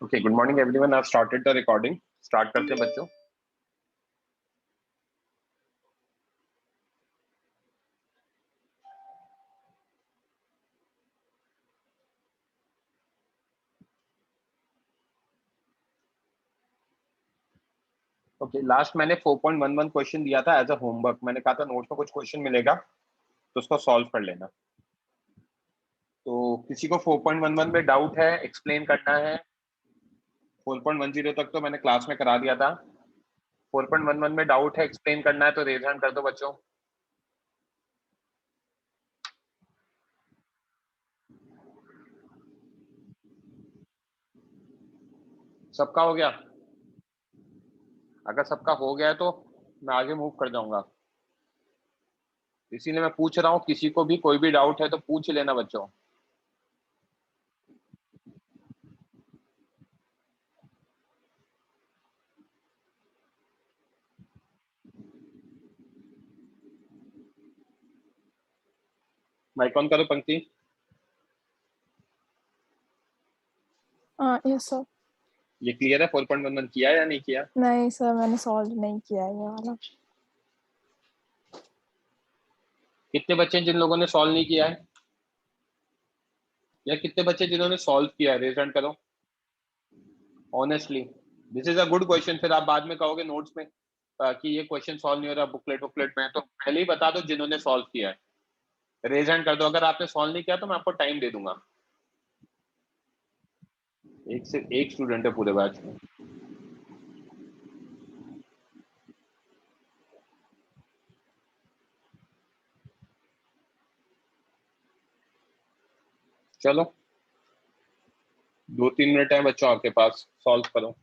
Okay, good morning everyone. I started the recording. Start करते हैं बच्चों। ओके, लास्ट मैंने 4.11 क्वेश्चन दिया था एज अ होमवर्क। मैंने कहा था नोट्स में कुछ क्वेश्चन मिलेगा तो उसको सॉल्व कर लेना। तो किसी को 4.11 में डाउट है, एक्सप्लेन करना है? 4.10 तक तो मैंने क्लास में करा दिया था। 4.11 में डाउट है, एक्सप्लेन करना है तो रेज हैंड कर दो बच्चों। सबका हो गया? अगर सबका हो गया है तो मैं आगे मूव कर जाऊंगा। इसीलिए मैं पूछ रहा हूँ, किसी को भी कोई भी डाउट है तो पूछ लेना बच्चों। माइक ऑन करो पंक्ति। Yes sir. ये क्लियर है? 4.11 किया है या नहीं किया? नहीं सर, मैंने सॉल्व नहीं किया ये वाला। कितने बच्चे हैं जिन लोगों ने सॉल्व नहीं किया है? या कितने बच्चे जिन्होंने सॉल्व किया है? रेज हैंड करो honestly. This is a good question. फिर आप बाद में कहोगे नोट्स में कि ये क्वेश्चन सॉल्व नहीं हो रहा बुकलेट वुकलेट में, तो पहले ही बता दो जिन्होंने सॉल्व किया है। रेज हैंड कर दो। अगर आपने सॉल्व नहीं किया तो मैं आपको टाइम दे दूंगा। एक से एक स्टूडेंट है पूरे बैच में। चलो 2-3 मिनट है बच्चों आपके पास, सॉल्व करो।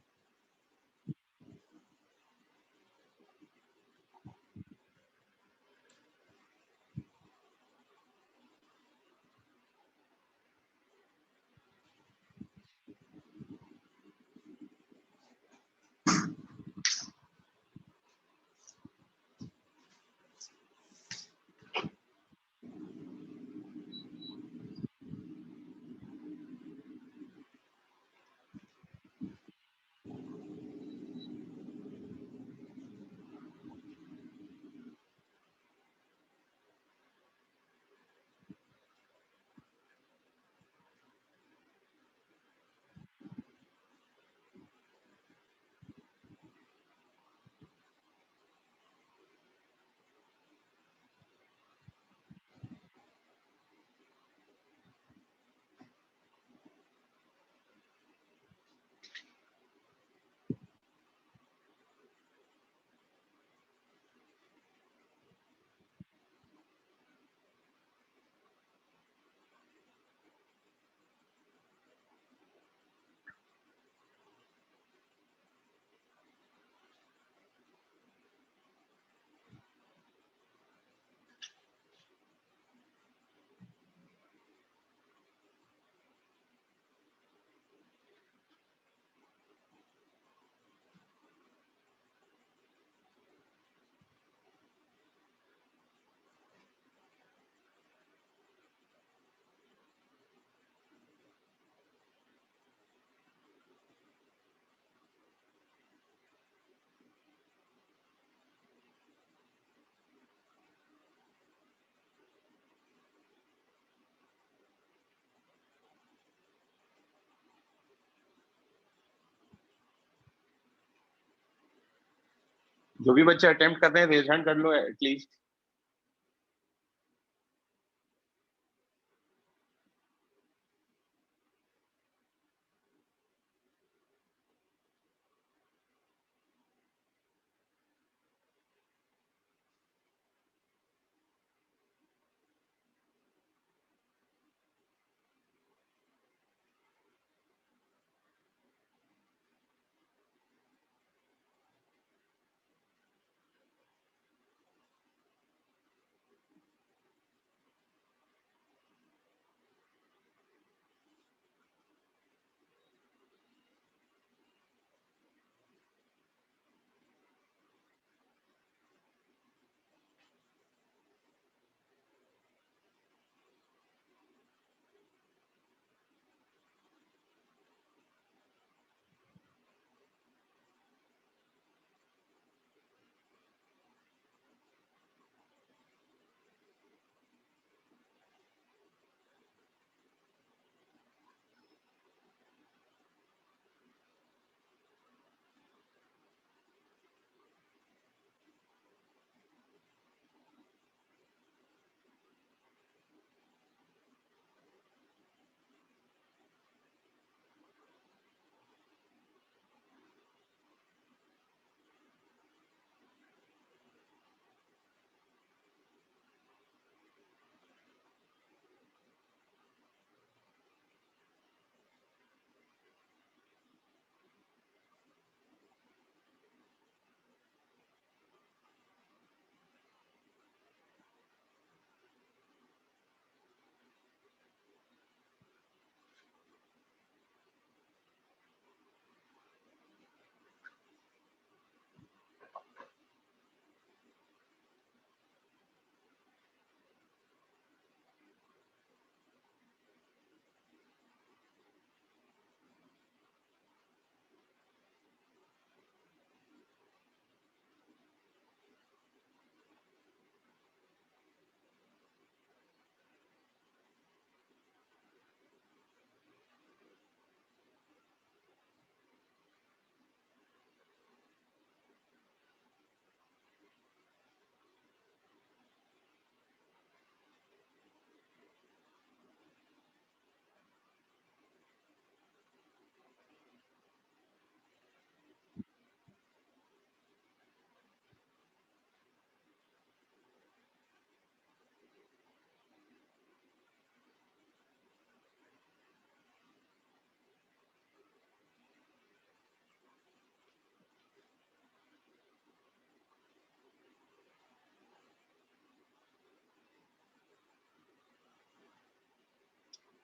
जो भी बच्चे अटेम्प्ट कर रहे हैं रेज हैंड कर लो at least.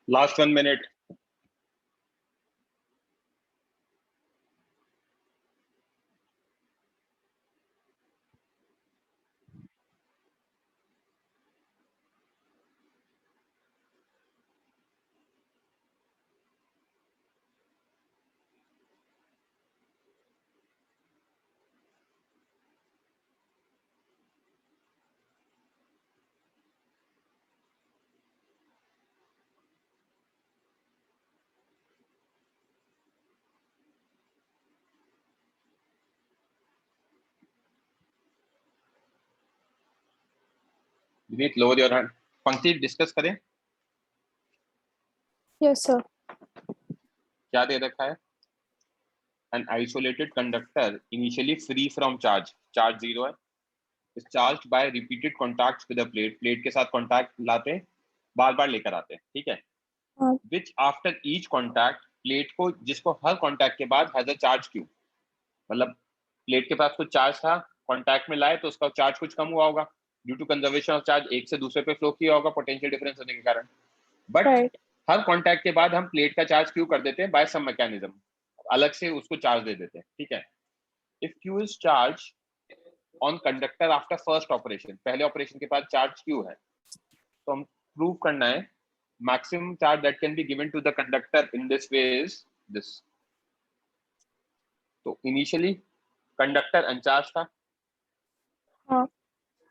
Last 1 minute. Vineet lower your hand. पंक्ति डिस्कस करें। Yes sir. क्या दे रखा है? An isolated conductor initially free from charge, charge 0 है, is charged by repeated contacts with a plate, plate के साथ contact लाते हैं, बार बार लेकर आते हैं, ठीक है? Which after each contact, plate को, जिसको हर contact के बाद has a charge Q, मतलब प्लेट के पास कुछ चार्ज था, कॉन्टैक्ट में लाए तो उसका चार्ज कुछ कम हुआ होगा, due to conservation of charge, एक से दूसरे पे फ्लो किया होगा पोटेंशियल डिफरेंस होने के कारण। बट हर कॉन्टैक्ट के बाद हम प्लेट का चार्ज क्यू कर देते हैं बाय सम मैकेनिज्म, अलग से उसको चार्ज दे देते हैं, ठीक है? If Q is charge on conductor after first operation, पहले ऑपरेशन के बाद चार्ज क्यू है, तो हम प्रूव करना है maximum charge that can be given to the conductor in this way is this. तो इनिशियली कंडक्टर अनचार्ज था,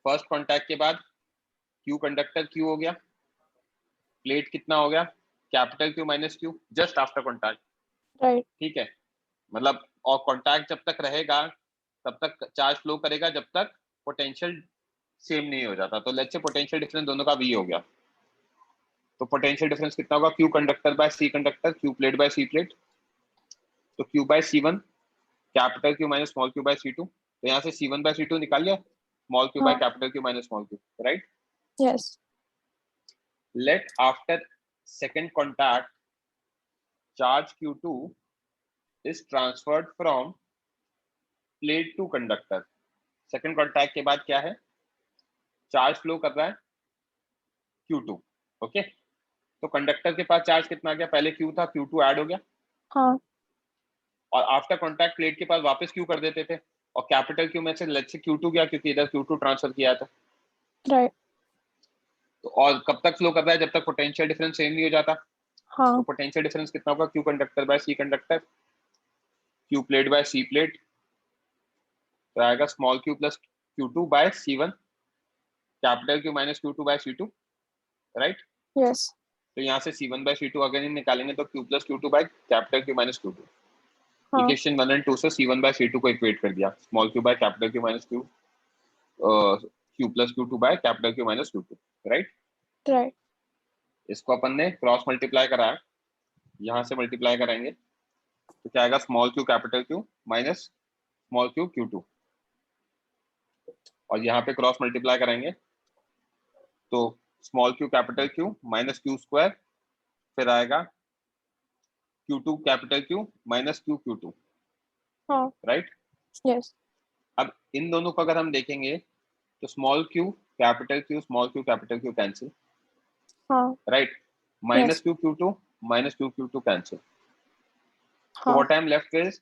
फर्स्ट कॉन्टैक्ट के बाद क्यू कंडक्टर क्यू हो गया, प्लेट कितना हो गया, capital Q minus Q, just after contact, right, ठीक है? मतलब और कॉन्टैक्ट जब तक रहेगा तब तक चार्ज फ्लो करेगा जब तक पोटेंशियल सेम नहीं हो जाता। तो लेट्स से पोटेंशियल डिफरेंस दोनों का वी हो गया, तो पोटेंशियल डिफरेंस कितना होगा, Q conductor by C conductor, Q plate by C plate, तो Q by C one, capital Q minus small Q by C two, तो यहाँ से C one by C two निकाल लिया, small Q by capital Q minus small Q, right? Yes. Let after second contact, charge Q2 is transferred from plate to conductor. Second contact के बाद क्या है, charge flow कर रहा है Q2, okay? तो कंडक्टर के पास चार्ज कितना आ गया, पहले Q था, Q2 ऐड हो गया, हाँ, और आफ्टर कॉन्टैक्ट प्लेट के पास वापस Q कर देते थे, और कैपिटल Q में से लेट्स से Q2 गया क्योंकि इधर Q2 ट्रांसफर किया था, राइट, तो और कब तक फ्लो कर रहा है, जब तक पोटेंशियल डिफरेंस सेम नहीं हो जाता। हाँ, तो पोटेंशियल डिफरेंस कितना होगा, Q conductor by C conductor, Q plate by C plate, तो आएगा small Q plus Q2 by C1, capital Q minus Q2 by C2, right? Yes, तो यहाँ से C1 बाय C2 अगर निकालेंगे तो Q plus Q2 by capital Q minus Q2। हाँ, equation 1 और 2 से C1 बाय C2 को इक्वेट कर दिया, small Q by capital Q minus Q, Q plus Q2 by capital Q minus Q2, right? Right, इसको अपन ने क्रॉस मल्टीप्लाई कराया, यहाँ से मल्टीप्लाई कराएंगे तो क्या आएगा, small Q capital Q minus small Q Q2, और यहाँ पे क्रॉस मल्टीप्लाई कराएंगे तो small Q capital Q minus Q square, फिर आएगा Q2 capital Q minus Q Q2, हाँ, राइट? यस, अब इन दोनों को अगर हम देखेंगे तो small Q capital Q cancel, हाँ, right? Minus yes, Q Q2 minus Q Q2 cancel, तो हाँ, what I am left is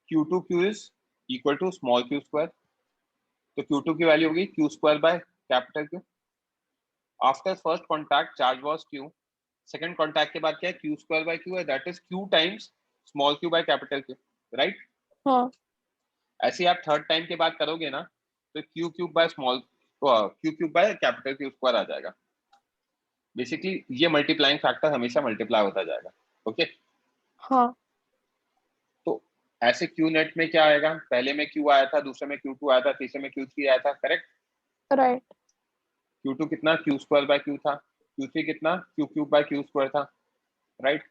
Q2Q is equal to small Q square, तो Q2 की वैल्यू होगी Q square by capital Q. After first contact charge was Q, second contact के बाद क्या है, Q square by Q है, that is Q times small Q by capital Q, right? हाँ, ऐसे आप थर्ड टाइम के बाद करोगे ना तो Q cube by capital Q square आ जाएगा। बेसिकली ये मल्टीप्लाइंग फैक्टर हमेशा मल्टीप्लाई होता जाएगा, ओके? हाँ, तो ऐसे क्यू नेट में क्या आएगा, पहले में क्यू आया था, दूसरे में Q2 आया था, तीसरे में Q3 आया था, करेक्ट? राइट, Q2 कितना, क्यू स्क्वायर बाय क्यू था, Q3 कितना, Q cube by Q square था, राइट?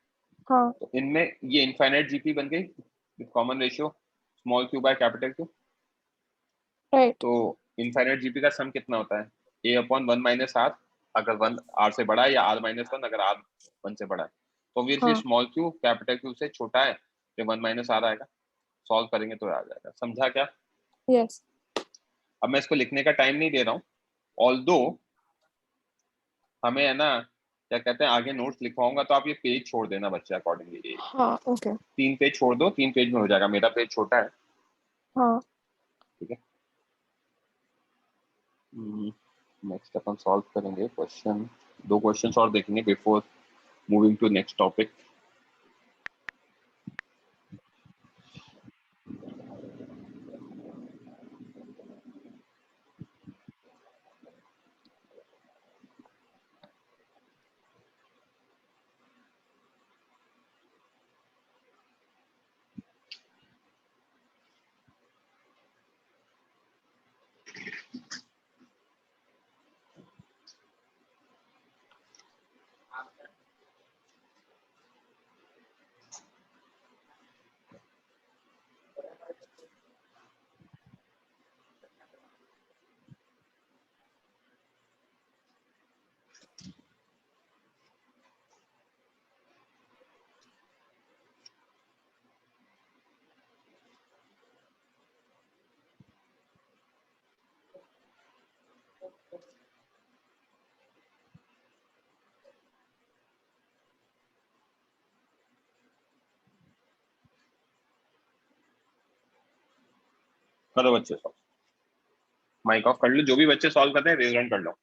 हाँ, तो इनमें ये इनफाइनाइट जीपी बन गई with common ratio small Q by capital Q. Right, तो इनफाइनाइट जीपी का सम कितना होता है, a अपॉन 1 माइनस आर, अगर 1 आर से बड़ा है, या r माइनस 1 अगर r 1 से बड़ा है। तो ऑब्वियसली हाँ, स्मॉल क्यू कैपिटल क्यू से छोटा है तो 1 माइनस आर आएगा, सॉल्व करेंगे तो आ जाएगा। समझा क्या? यस, अब मैं इसको लिखने का टाइम नहीं दे रहा हूँ, ऑल्दो हमें है ना क्या कहते हैं, आगे नोट्स लिखवाऊंगा तो आप ये पेज छोड़ देना बच्चे अकॉर्डिंगली। हाँ ओके। 3 पेज छोड़ दो, 3 पेज में हो जाएगा, मेरा पेज छोटा है। हाँ ठीक है। नेक्स्ट अपन सॉल्व करेंगे क्वेश्चन, 2 क्वेश्चंस और देखेंगे before moving to next topic. करो बच्चे सॉल्व, माइक ऑफ कर लो, जो भी बच्चे सॉल्व करते हैं रेज हैंड कर लो।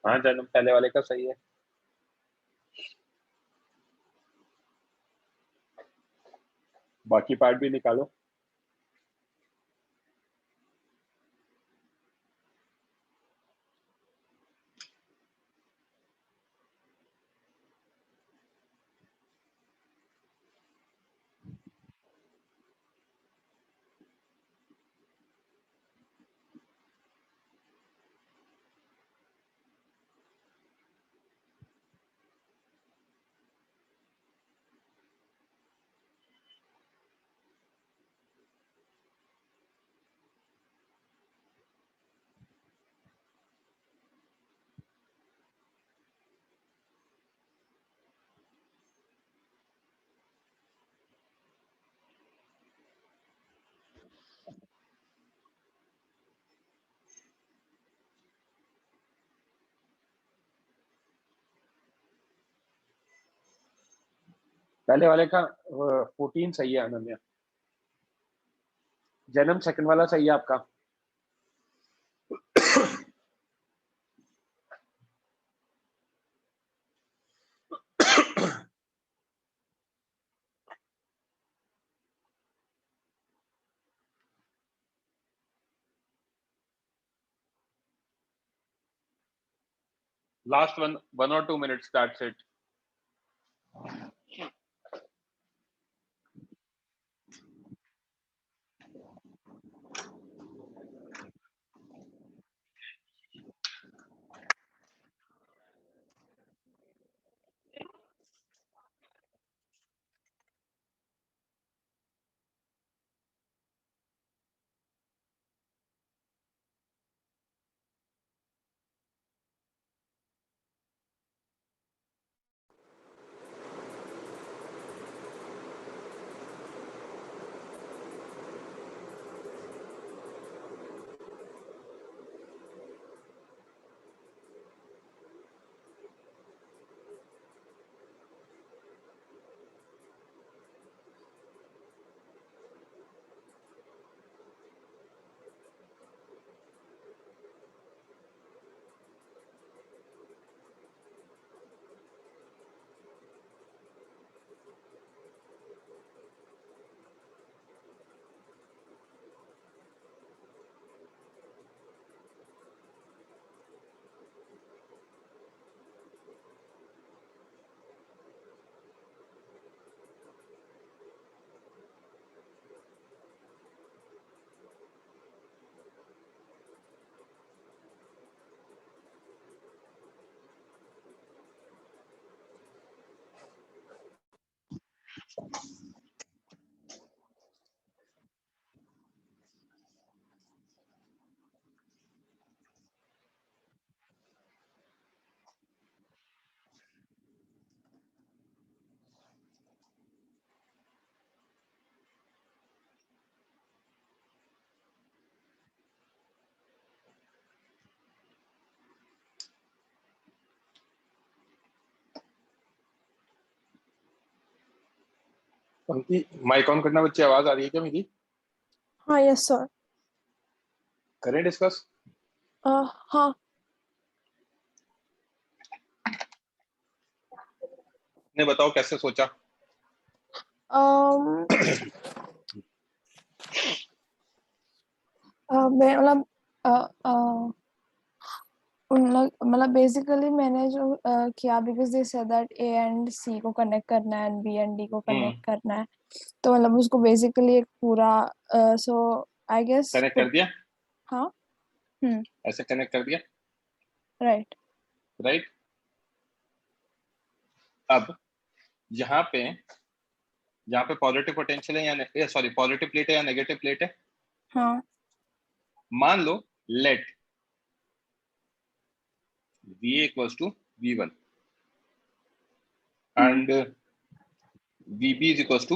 हाँ जन्म पहले वाले का सही है। बाकी पार्ट भी निकालो। पहले वाले का 14 सही है अनन्या। जन्म सेकंड वाला सही है आपका। Last 1 or 2 minutes, that's it. पंक्ति माइक ऑन करना बच्चे, आवाज आ रही है क्या मेरी? हाँ यस सर। करें डिस्कस? हाँ ने बताओ कैसे सोचा? um, मैं मतलब मतलब बेसिकली मैंने जो किया, because they said that A and C को कनेक्ट करना है एंड बी एंड डी को कनेक्ट करना है, तो मतलब उसको बेसिकली एक पूरा सो आई गेस। कनेक्ट कर दिया? हाँ। ऐसे कनेक्ट कर दिया, राइट। राइट। अब यहाँ पे पॉजिटिव पोटेंशियल है या सॉरी पॉजिटिव प्लेट है या नेगेटिव प्लेट है? हाँ। मान लो let VA equals to V1 and VB is equals to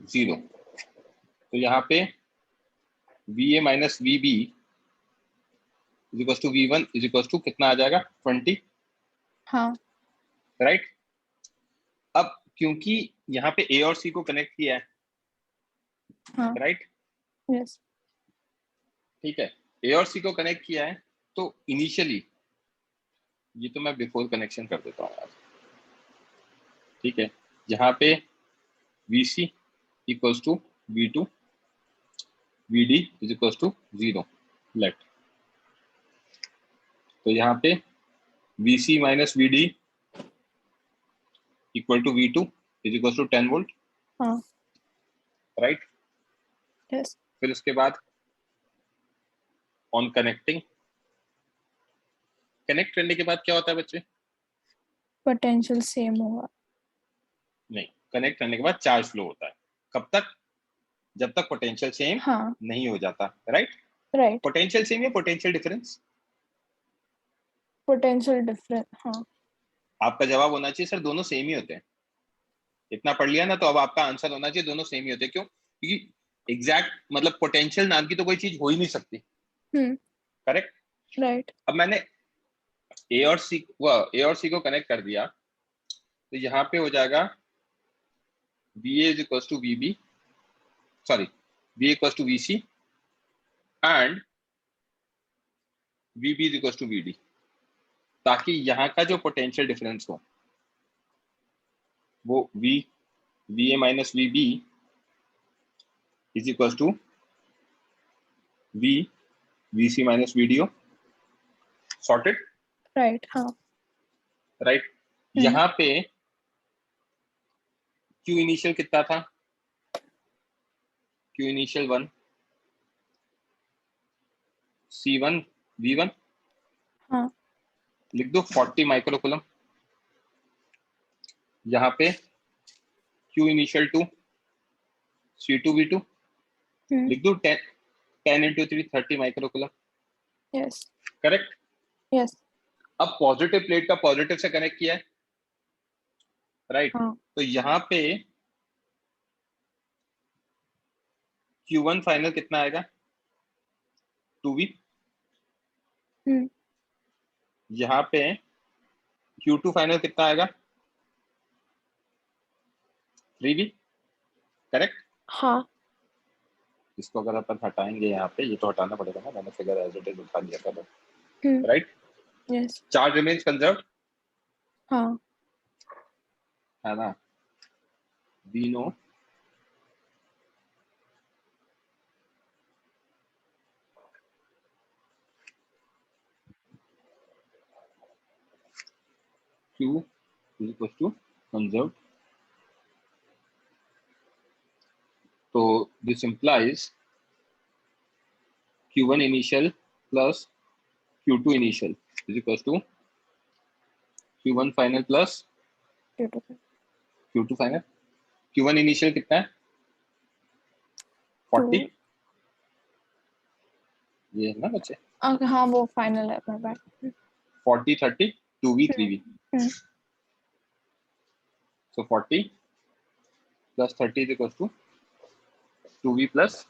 0। तो यहाँ पे VA minus VB is equals to V1 is equals to कितना आ जाएगा? 20। हाँ। राइट। अब क्योंकि यहाँ पे A और C को कनेक्ट किया है, हाँ। Right, yes. ठीक है, A और C को कनेक्ट किया है, तो इनिशियली ये तो मैं बिफोर कनेक्शन कर देता हूँ यार, ठीक है। यहाँ पे VC equals to V2, VD is equals to 0 let. तो यहाँ पे VC minus VD equal to V2 is equals to 10 volt, हाँ राइट। यस फिर उसके बाद ऑन कनेक्टिंग, कनेक्ट करने के बाद क्या होता है बच्चे? पोटेंशियल सेम होगा। नहीं, कनेक्ट करने के बाद चार्ज फ्लो होता है। कब तक? जब तक पोटेंशियल सेम हाँ नहीं हो जाता, राइट। राइट पोटेंशियल सेम या पोटेंशियल डिफरेंस? पोटेंशियल डिफरेंस हाँ। आपका जवाब होना चाहिए सर दोनों सेम ही होते हैं। इतना पढ़ लिया ना, तो अब आपका आंसर होना चाहिए दोनों सेम ही होते हैं। क्यों? क्योंकि एग्जैक्ट मतलब पोटेंशियल नाम की तो कोई चीज हो ही नहीं सकती, करेक्ट। राइट अब मैंने ए और सी को कनेक्ट कर दिया, तो यहाँ पे हो जाएगा VA is equal to VB, sorry VA equal to VC and VB is equal to VD, ताकि यहाँ का जो पोटेंशियल डिफरेंस हो वो VA minus VB is equal to VC minus VD हो। सॉर्टेड, राइट हाँ। राइट। यहाँ पे Q इनिशियल कितना था? Q इनिशियल 1, C1 V1 हाँ लिख दो 40 माइक्रोकूलम। यहाँ पे Q इनिशियल 2, C2 V2 लिख दो 10 into 3 30 microcoulomb, yes correct. Yes अब पॉजिटिव प्लेट का पॉजिटिव से कनेक्ट किया है, राइट। हाँ तो यहाँ पे Q1 फाइनल कितना आएगा? 2V। यहाँ पे Q2 फाइनल कितना आएगा? 3V, correct. हाँ इसको अगर अपन हटाएंगे यहाँ पे, ये तो हटाना पड़ेगा ना, मैंने फिगर एज इट इज उठा लिया था, hmm right. Yes charge remains conserved, हाँ है ना। We know Q is equal to conserved. So this implies Q1 initial plus Q2 initial is equal to Q1 final plus Q2 final. Q1 initial कितना है? 40, ये है ना बच्चे। हाँ वो फाइनल है my bad 40 30 2V 3V, so 40 plus 30 is equal to 2V plus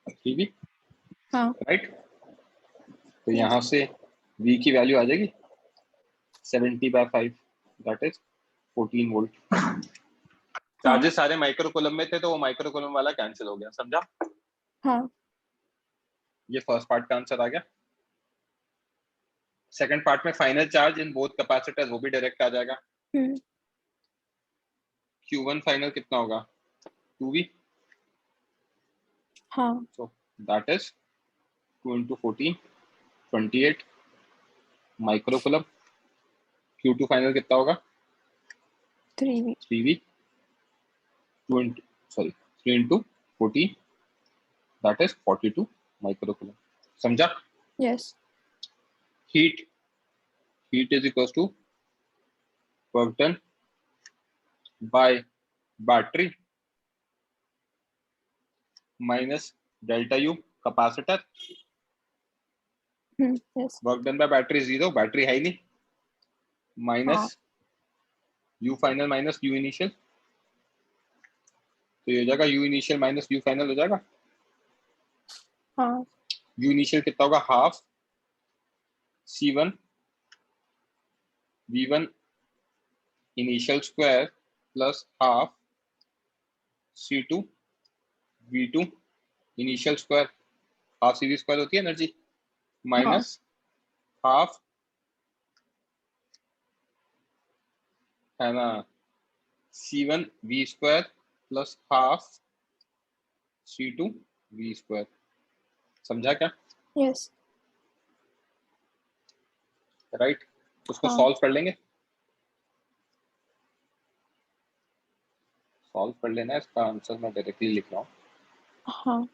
3V, हाँ राइट। तो यहाँ से V की वैल्यू आ जाएगी 70/5, दैट इज 14 वोल्ट। चार्जेस सारे माइक्रोकूलम में थे, तो वो माइक्रोकूलम वाला कैंसिल हो गया, समझा। हाँ ये फर्स्ट पार्ट का आंसर आ गया। सेकंड पार्ट में final charge in both capacitors, वो भी डायरेक्ट आ जाएगा। Q1 फाइनल कितना होगा? 2V, हाँ so that is 2 into 14 28 microcoulomb. Q2 final कितना होगा? 3V 2 into, sorry 3 into 14 that is 42 microcoulomb, समझा। Yes heat is equals to work done by battery minus delta U capacitor। Yes work done by battery 0, battery है ही नहीं, minus U final minus U initial, तो ये हो जाएगा U initial minus U final हो जाएगा। हाँ U इनिशियल कितना होगा? Half C1 V1 initial square plus half C2 V2 initial square, half CV square होती है एनर्जी, हाँ माइनस हाफ है ना, C1 V square plus half C2 V square. समझा क्या? यस। राइट, उसको हाँ सॉल्व कर लेंगे, सॉल्व कर लेना है। इसका आंसर मैं डायरेक्टली लिख रहा हूँ। हाँ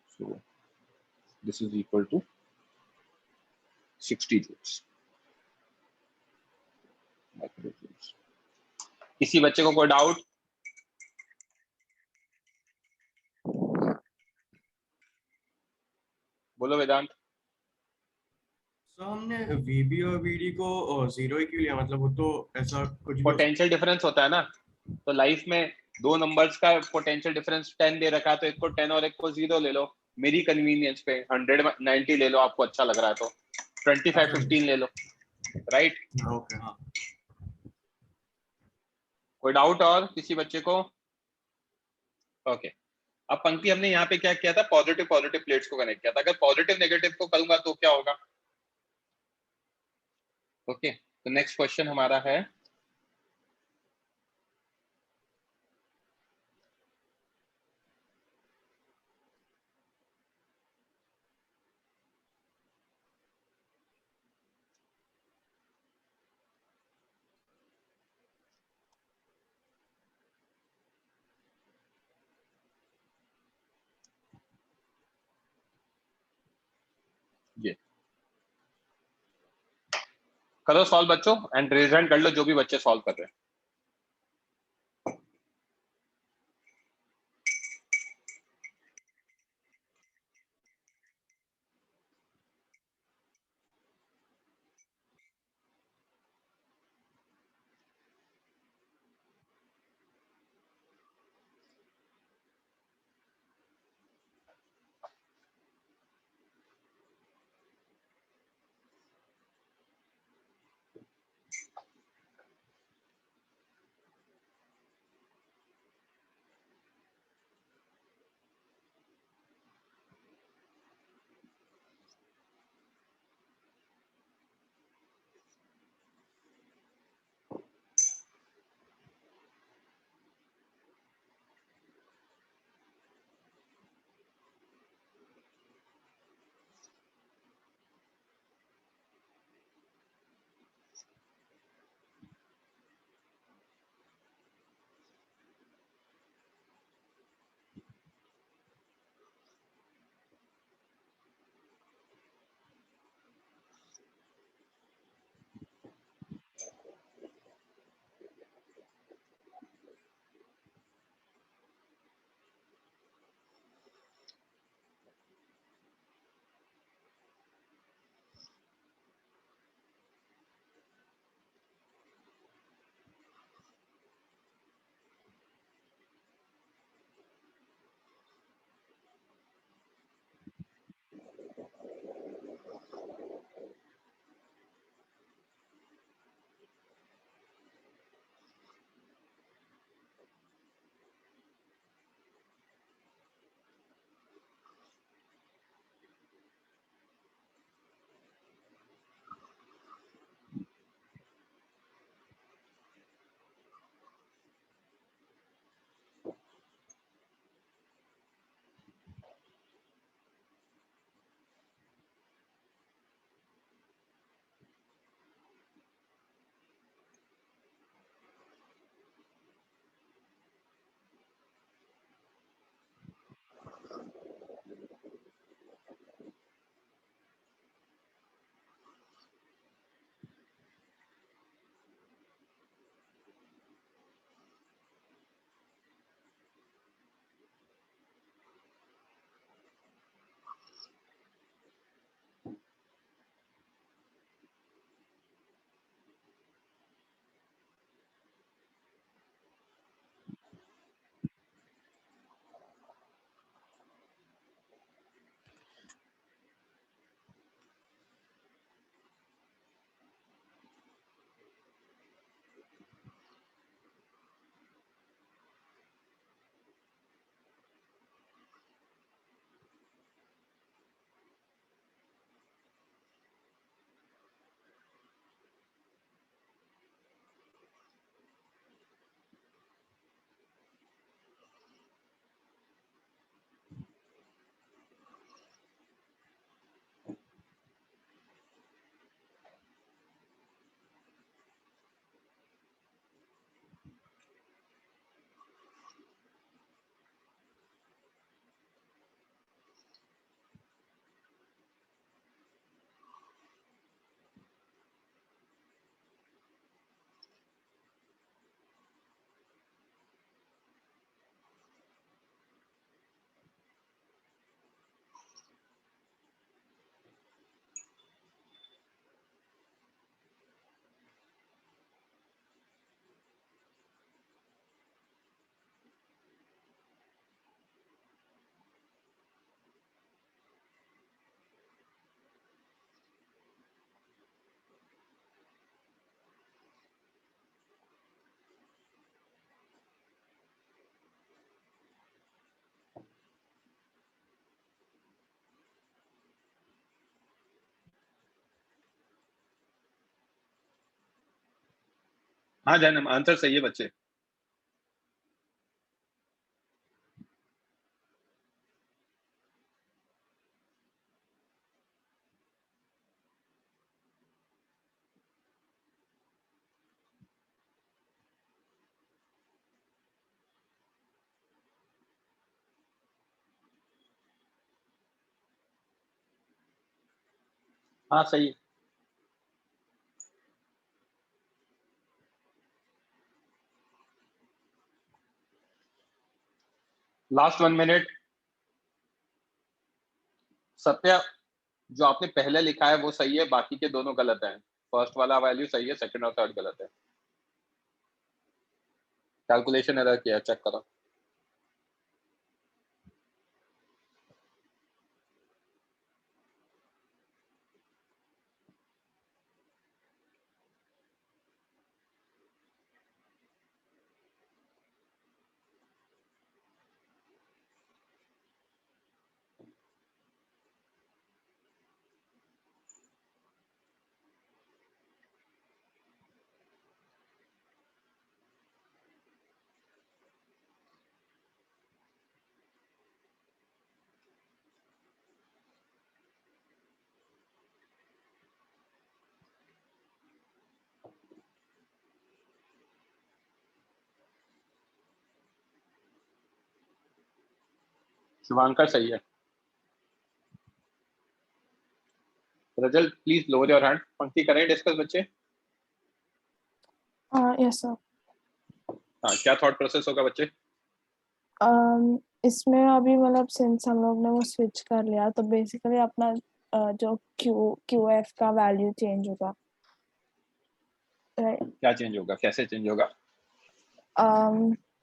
so this is equal to 60 joules micro joules. किसी बच्चे को कोई डाउट? बोलो वेदांत। सर हमने वीबी और वीडी को जीरो ही क्यों लिया, मतलब वो तो ऐसा कुछ भी हो सकता पोटेंशियल डिफरेंस होता है ना, तो लाइफ में दो नंबर्स का पोटेंशियल डिफरेंस 10 दे रखा है, तो एक को 10 और एक को 0 ले लो। मेरी कन्वीनियंस पे 190 ले लो, आपको अच्छा लग रहा है तो 25 15 ले लो। राइट, है। ओके हाँ। कोई डाउट और किसी बच्चे को? ओके, अब पंक्ति हमने यहाँ पे क्या किया था, पॉजिटिव पॉजिटिव प्लेट्स को कनेक्ट किया था। अगर पॉजिटिव नेगेटिव को करूंगा तो क्या होगा? ओके, तो नेक्स्ट क्वेश्चन हमारा है, ये करो सॉल्व बच्चों, एंड रेज हैंड कर लो जो भी बच्चे सॉल्व कर रहे हैं। हाँ जन्म, आंसर सही है बच्चे। हाँ सही। Last 1 minute. सत्या, जो आपने पहले लिखा है वो सही है, बाकी के दोनों गलत हैं। फर्स्ट वाला वैल्यू सही है, सेकंड और थर्ड गलत है। कैलकुलेशन एरर किया, चेक करो। शुभांकर सही है। रजल प्लीज लोअर योर हैंड। पंक्ति करें डिस्कस बच्चे। Yes sir. हाँ, क्या थॉट प्रोसेस होगा बच्चे? इसमें अभी मतलब सिंस हम लोग ने वो स्विच कर लिया तो बेसिकली अपना जो क्यू एफ का वैल्यू चेंज होगा, राइट? क्या चेंज होगा, कैसे चेंज होगा?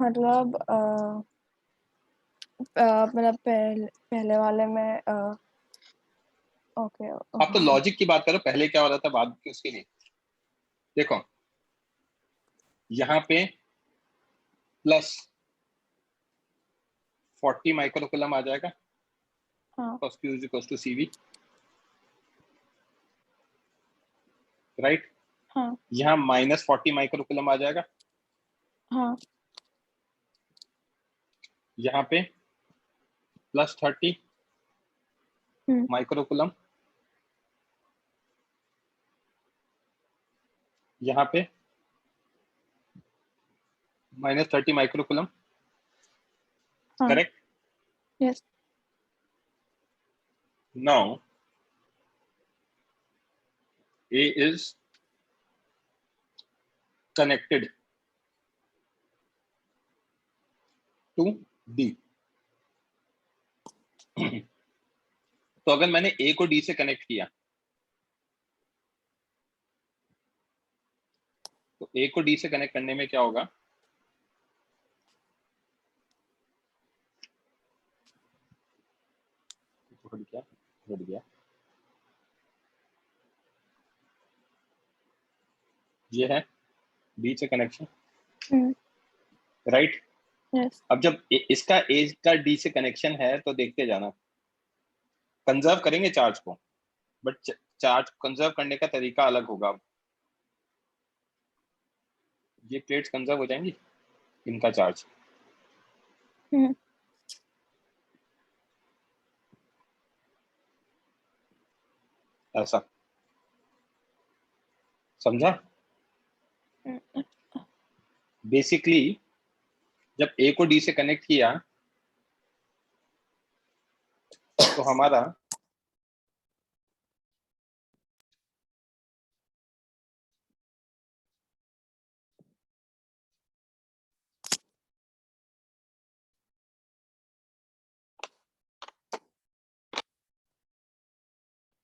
मतलब मतलब पहले वाले में ओके। आप तो लॉजिक की बात करो, पहले क्या हो रहा था बाद की उसके लिए। देखो यहाँ पे प्लस 40 माइक्रोकुलम आ जाएगा, हाँ cos Q is equals to CV, right? हाँ यहाँ -40 माइक्रोकुलम आ जाएगा, हाँ यहाँ पे +30 माइक्रोकुलम, यहाँ पे -30 माइक्रोकुलम, हाँ correct? Yes. Now A is connected to D। तो अगर मैंने A को D से कनेक्ट किया तो A को D से कनेक्ट करने में क्या होगा? रुक गया। ये है B से कनेक्शन, राइट? यस। अब जब इसका A का D से कनेक्शन है तो देखते जाना, कंजर्व करेंगे चार्ज को, बट चार्ज कंजर्व करने का तरीका अलग होगा। ये प्लेट्स कंजर्व हो जाएंगी, इनका चार्ज ऐसा, समझा? बेसिकली जब A को D से कनेक्ट किया तो हमारा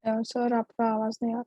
सर आपका आवाज नहीं आ रहा।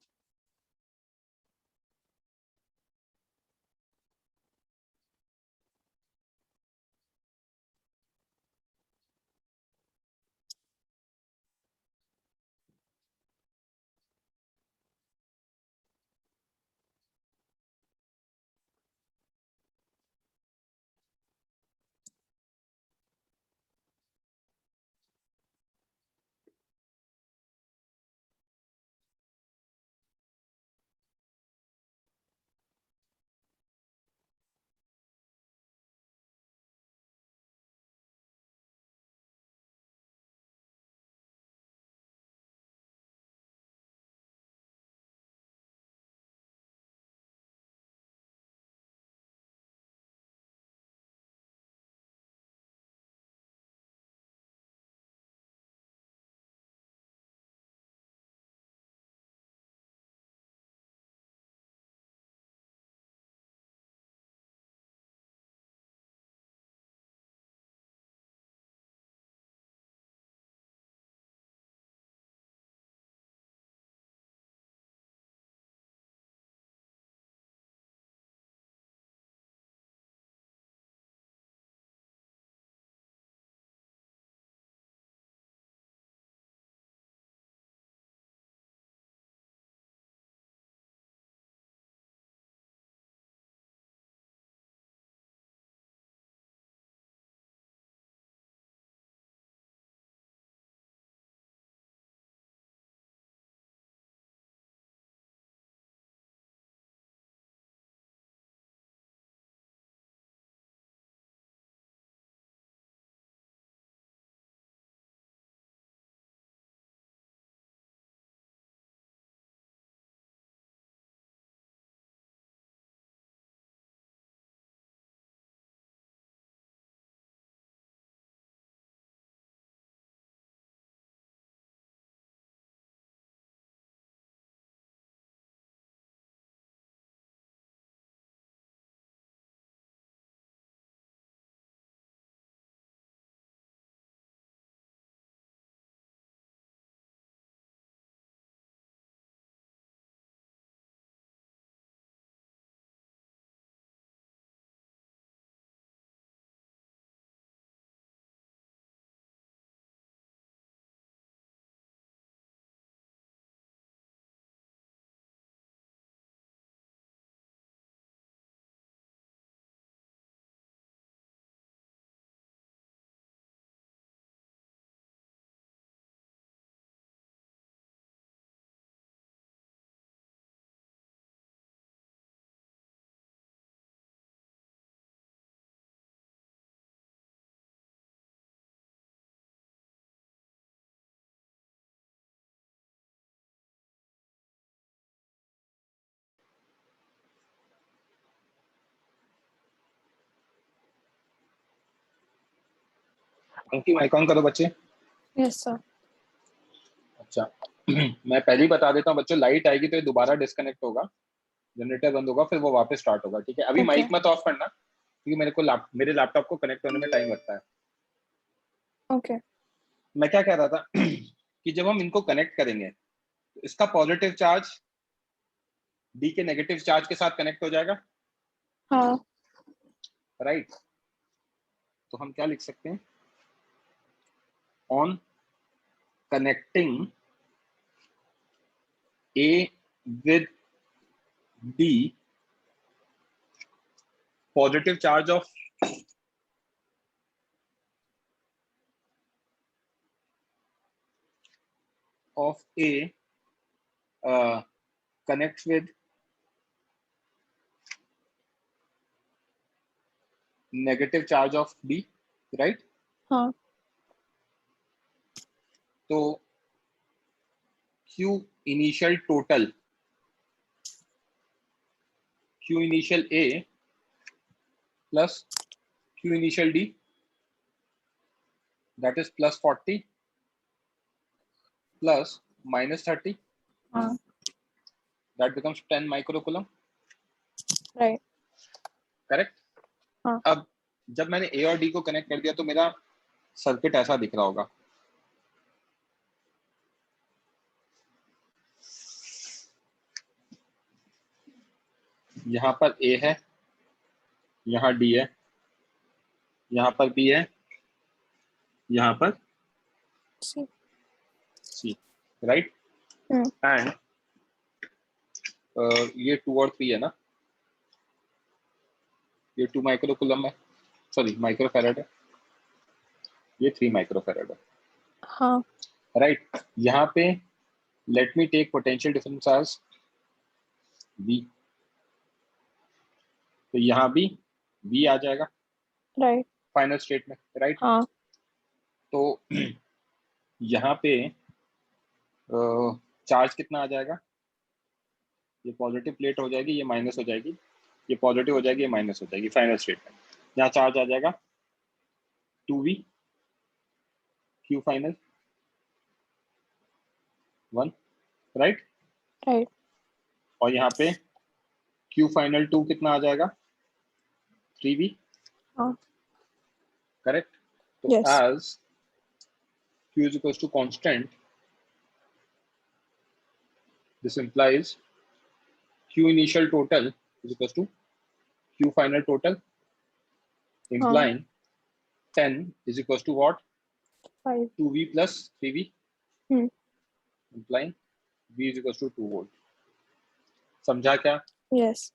अंकी माइक ऑन करो बच्चे। Yes sir. अच्छा मैं पहले ही बता देता हूँ बच्चों, लाइट आएगी तो ये दोबारा डिस्कनेक्ट होगा, जनरेटर बंद होगा, फिर वो वापस स्टार्ट होगा, ठीक है। अभी Okay. माइक मत ऑफ करना, क्योंकि मेरे लैपटॉप को कनेक्ट होने में टाइम लगता है। ओके। मैं क्या कह रहा था कि जब हम इनको कनेक्ट करेंगे तो इसका पॉजिटिव चार्ज डी के नेगेटिव चार्ज के साथ कनेक्ट हो जाएगा, हाँ। राइट। तो हम क्या लिख सकते हैं, on connecting A with B, positive charge of A connects with negative charge of B, right? हाँ। तो Q initial total, Q initial A plus Q initial D, that is plus 40 plus minus 30, हाँ। that becomes 10 microcoulomb, right. Correct. हाँ। अब जब मैंने A और D को connect कर दिया तो मेरा सर्किट ऐसा दिख रहा होगा। यहाँ पर A है, यहाँ D है, यहाँ पर B है, यहाँ पर सी। C, right. एंड ये 2 और 3 है ना, ये 2 माइक्रोकूलम है, सॉरी माइक्रोफैराड है, ये 3 माइक्रोफैराड है, हाँ। राइट। यहाँ पे let me take potential difference as V, तो यहाँ भी V आ जाएगा राइट। फाइनल स्टेट में, राइट। हाँ। तो यहाँ पे चार्ज कितना आ जाएगा, ये पॉजिटिव प्लेट हो जाएगी, ये माइनस हो जाएगी, ये पॉजिटिव हो जाएगी, ये माइनस हो जाएगी फाइनल स्टेट में। यहाँ चार्ज आ जाएगा 2V Q final 1, right. Right. और यहाँ पे Q फाइनल 2 कितना आ जाएगा, 3V, हाँ। करेक्ट। तो yes. as Q is equals to constant, this implies Q initial total is equals to Q final total, implying 10 is equals to what, 5. 2V plus 3V, hmm. implying V is equals to 2 volt। समझा क्या? Yes.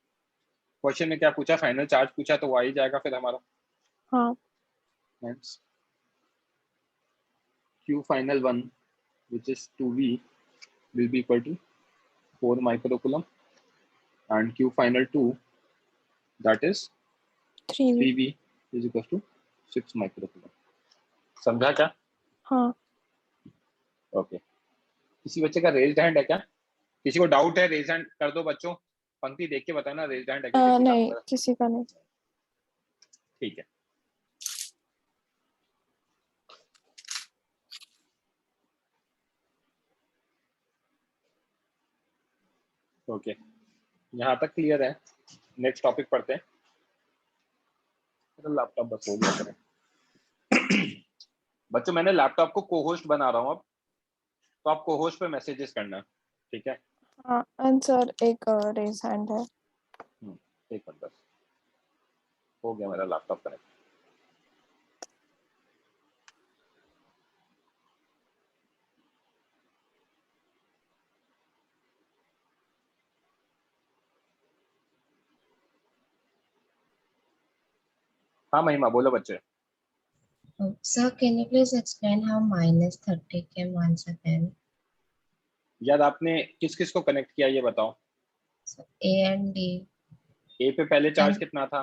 Question में क्या पूछा, final charge पूछा, तो वो आ ही जाएगा फिर हमारा। हाँ। Hence Q final 1 which is 2V will be equal to 4 microcoulomb and Q final 2 that is 3V 3V is equals to 6 microcoulomb। समझा क्या? हाँ। ओके। किसी बच्चे का रेज्ड हैंड है क्या? किसी को डाउट है, रेज हैंड कर दो बच्चों, पंक्ति देख के बताना रेज्ड हैंड है क्या किसी नहीं, का? किसी का नहीं। ठीक है। ओके, यहाँ तक क्लियर है। नेक्स्ट टॉपिक पढ़ते हैं। लैपटॉप बस हो गया करें। बच्चों मैंने लैपटॉप को को होस्ट बना रहा हूँ अब, तो आप को होस्ट पे मैसेजेस करना, ठीक है? हाँ आंसर एक रेज हैंड है। एक मिनट बस, हो गया मेरा लैपटॉप कनेक्ट। हाँ महिमा बोलो बच्चे। Sir, can you please explain how minus 30 came once again? यार आपने किस किस को कनेक्ट किया ये बताओ। So, A and D. ए पे पहले चार्ज And कितना था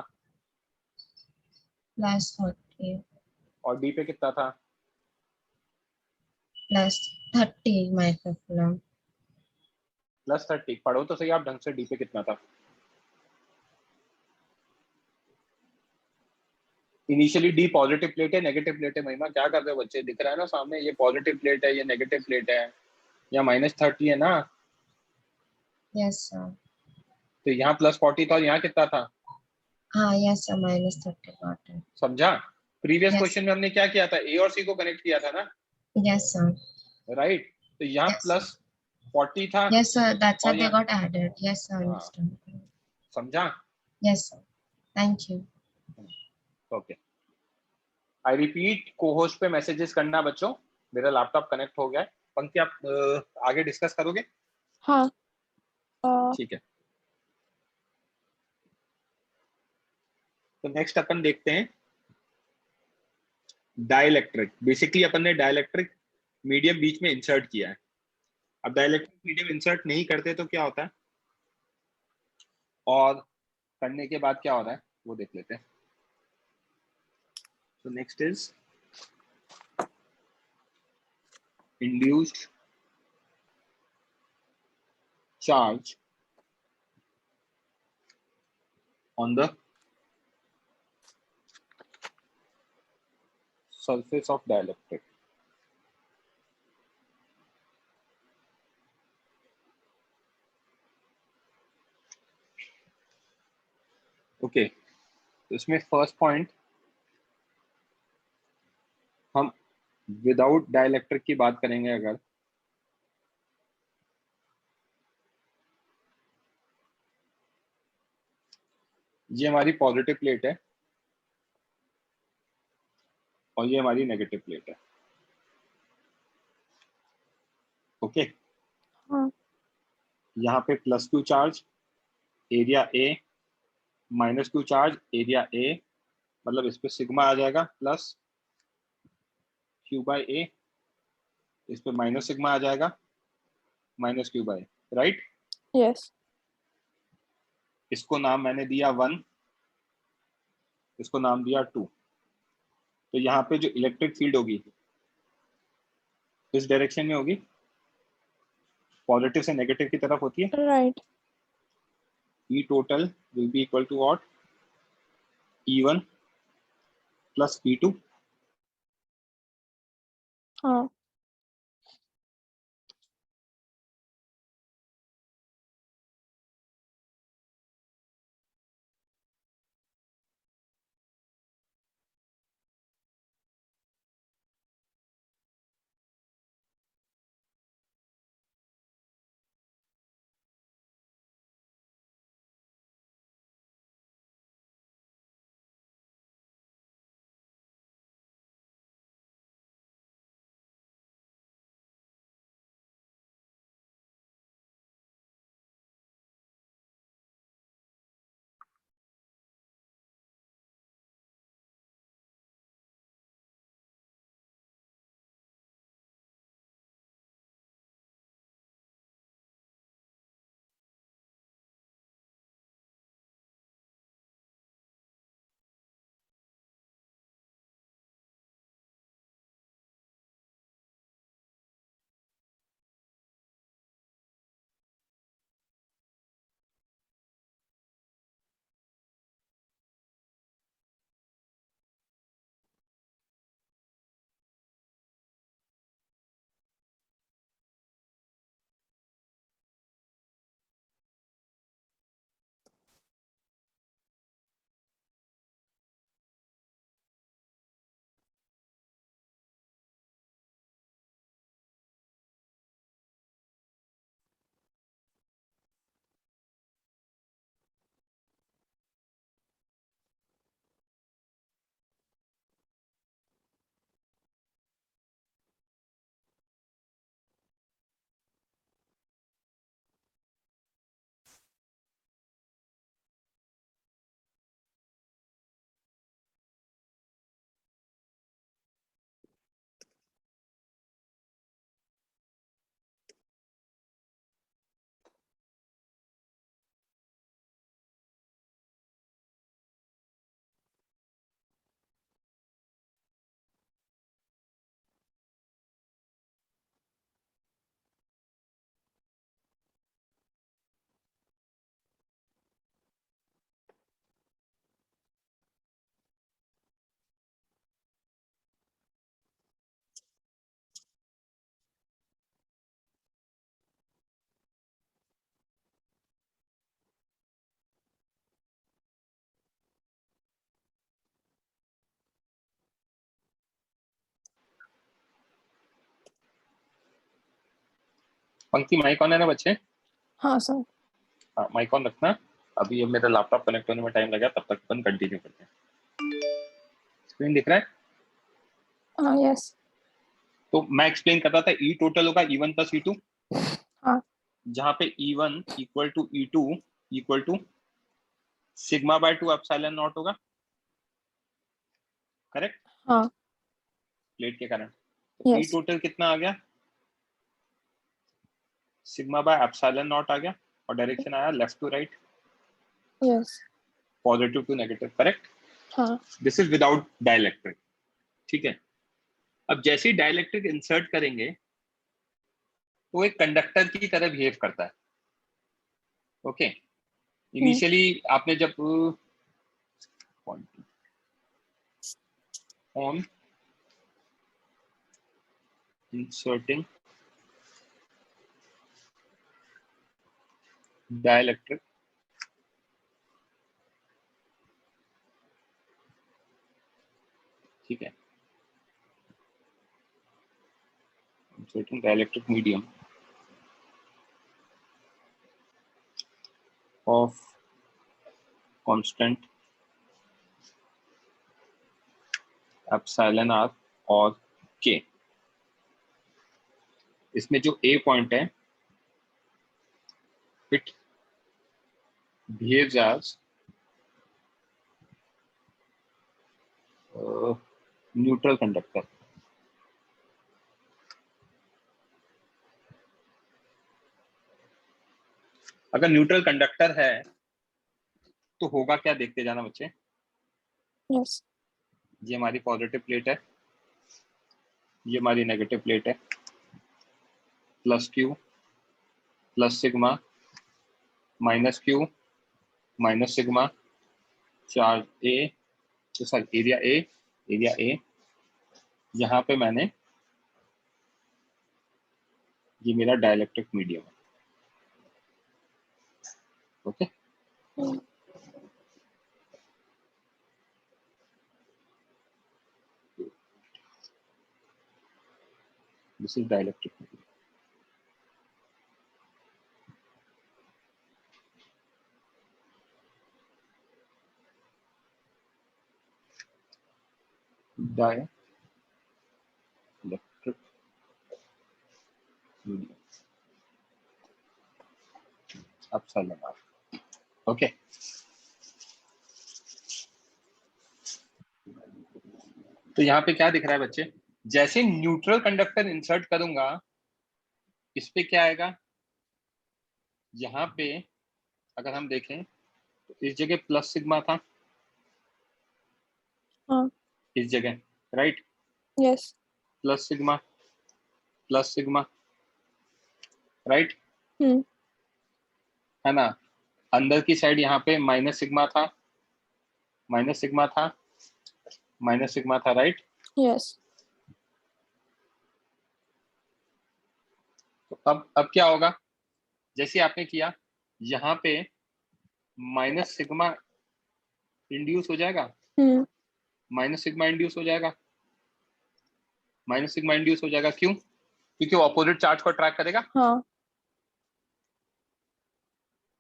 plus 40 और डी पे कितना था? plus 30 microcoulomb. प्लस 30। पढ़ो तो सही आप ढंग से, डी पे कितना था? इनिशियली डी पॉजिटिव प्लेट है, नेगेटिव प्लेट है। महिमा क्या कर रहे हो बच्चे, दिख रहा है ना सामने, ये पॉजिटिव प्लेट है, ये नेगेटिव प्लेट है, या -30 है ना, Yes, sir. तो यहाँ +40 था और यहाँ कितना था, हाँ, yes, sir. -30 got it. समझा। Previous Yes. क्वेश्चन में हमने क्या किया था, ए और सी को कनेक्ट किया था ना, Yes, sir. राइट, तो यहाँ Yes. +40 था Yes, sir. That's और why they यहाँ, got added. Yes, sir. हाँ, Understand. समझा। Yes, sir. Thank you. Okay, I repeat, co-host पे मैसेजेस करना बच्चों, मेरा लैपटॉप कनेक्ट हो गया है। पंक्ति आप आगे डिस्कस करोगे? हाँ ठीक है, तो नेक्स्ट अपन देखते हैं डाइलेक्ट्रिक। बेसिकली अपन ने डाइलेक्ट्रिक मीडियम बीच में इंसर्ट किया है। अब डाइलेक्ट्रिक मीडियम इंसर्ट नहीं करते तो क्या होता है, और करने के बाद क्या हो रहा है वो देख लेते हैं। So next is induced charge on the surface of dielectric. Okay, तो इसमें फर्स्ट पॉइंट हम विदाउट डाइलेक्ट्रिक की बात करेंगे। अगर ये हमारी पॉजिटिव प्लेट है और ये हमारी नेगेटिव प्लेट है, ओके, हाँ यहाँ पे +Q charge area A, -Q charge area A, मतलब इस पे सिग्मा आ जाएगा +Q/A, इस पे माइनस सिग्मा आ जाएगा -Q/A, राइट। यस इसको नाम मैंने दिया 1, इसको नाम दिया 2। तो यहाँ पे जो इलेक्ट्रिक फील्ड होगी इस डायरेक्शन में होगी, पॉजिटिव से नेगेटिव की तरफ होती है। Right E total will be equal to what, E1 plus E2। हाँ पंक्ति माइक ऑन है ना बच्चे? हाँ सर। हाँ माइक ऑन रखना। अभी अब मेरा लैपटॉप कनेक्ट होने में टाइम लगा, तब तक अपन कंटिन्यू करते हैं। स्क्रीन दिख रहा है? हाँ यस। तो मैं एक्सप्लेन कर रहा था ई टोटल होगा E1 प्लस E2, हाँ जहाँ पे E1 equal to E2 equal to sigma by 2 epsilon naught होगा, करेक्ट? हाँ प्लेट के कारण तो ई यस टोटल कितना आ गया? सिग्मा बाय एप्सिलॉन नॉट आ गया, और डायरेक्शन आया left to right, yes. Positive to negative, correct? हाँ दिस इज विदाउट डाइलेक्ट्रिक, ठीक है? अब जैसे ही डाइलेक्ट्रिक इंसर्ट करेंगे तो एक कंडक्टर की तरह बिहेव करता है, ओके? इनिशियली आपने जब ऑन इंसर्टिंग डाइलेक्ट्रिक, ठीक है, inserting dielectric medium of constant epsilon r और k, इसमें जो a पॉइंट है it behaves as neutral conductor। अगर न्यूट्रल कंडक्टर है तो होगा क्या, देखते जाना बच्चे। यस ये हमारी पॉजिटिव प्लेट है, ये हमारी नेगेटिव प्लेट है, plus Q plus sigma minus Q minus sigma, charge A, तो सर एरिया ए, यहाँ पे मैंने, ये मेरा डाइलेक्ट्रिक मीडियम है, okay? This is dielectric medium. Dielectric medium epsilon r, okay? तो यहाँ पे क्या दिख रहा है बच्चे, जैसे न्यूट्रल कंडक्टर इंसर्ट करूंगा इस पे क्या आएगा, यहाँ पे अगर हम देखें तो इस जगह प्लस सिग्मा था, हाँ इस जगह, right? Yes plus sigma, right, है ना? अंदर की साइड यहाँ पे माइनस सिग्मा था, राइट? यस तो अब क्या होगा, जैसे आपने किया यहाँ पे माइनस सिग्मा इंड्यूस हो जाएगा, माइनस सिग्मा इंड्यूस हो जाएगा, क्यों? क्योंकि वो ऑपोजिट चार्ज को अट्रैक्ट करेगा, हाँ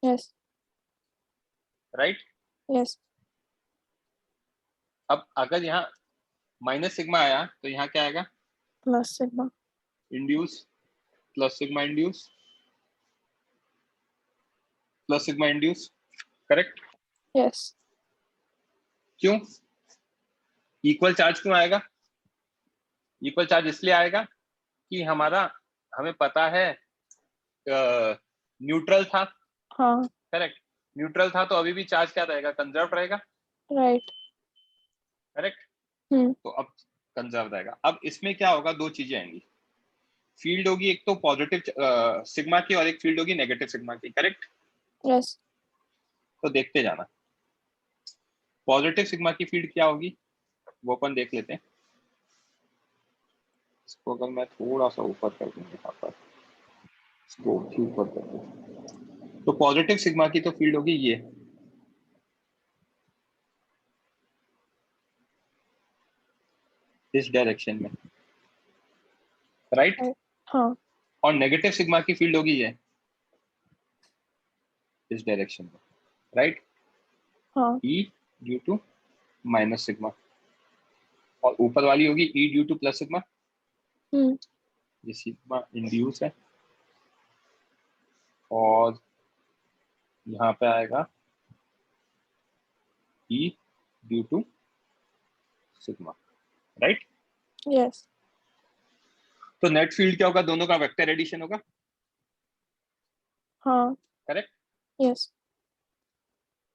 यस राइट? यस अब अगर यहाँ माइनस सिग्मा आया तो यहाँ क्या आएगा, plus sigma induce, plus sigma induce, correct? Yes क्यों? इक्वल चार्ज क्यों आएगा? इक्वल चार्ज इसलिए आएगा कि हमें पता है न्यूट्रल था, हाँ करेक्ट? न्यूट्रल था तो अभी भी चार्ज क्या रहेगा, कंजर्व रहेगा, राइट करेक्ट? तो अब कंजर्व रहेगा। अब इसमें क्या होगा, दो चीजें आएंगी, फील्ड होगी एक तो पॉजिटिव सिग्मा की और एक फील्ड होगी नेगेटिव सिग्मा की, करेक्ट? यस तो देखते जाना, पॉजिटिव सिग्मा की फील्ड क्या होगी वो अपन देख लेते हैं। इसको अगर मैं थोड़ा सा ऊपर कर दूं, यहाँ पर इसको ऊपर कर दूं, तो पॉजिटिव सिग्मा की तो फील्ड होगी ये, इस डायरेक्शन में, राइट? हाँ और नेगेटिव सिग्मा की फील्ड होगी ये इस डायरेक्शन में, राइट? हाँ E due to minus sigma, और ऊपर वाली होगी E due to plus sigma. ये सिग्मा इंड्यूस है, और यहाँ पे आएगा E due to sigma, right? Yes तो नेट फील्ड क्या होगा? दोनों का वेक्टर एडिशन होगा, हाँ correct? Yes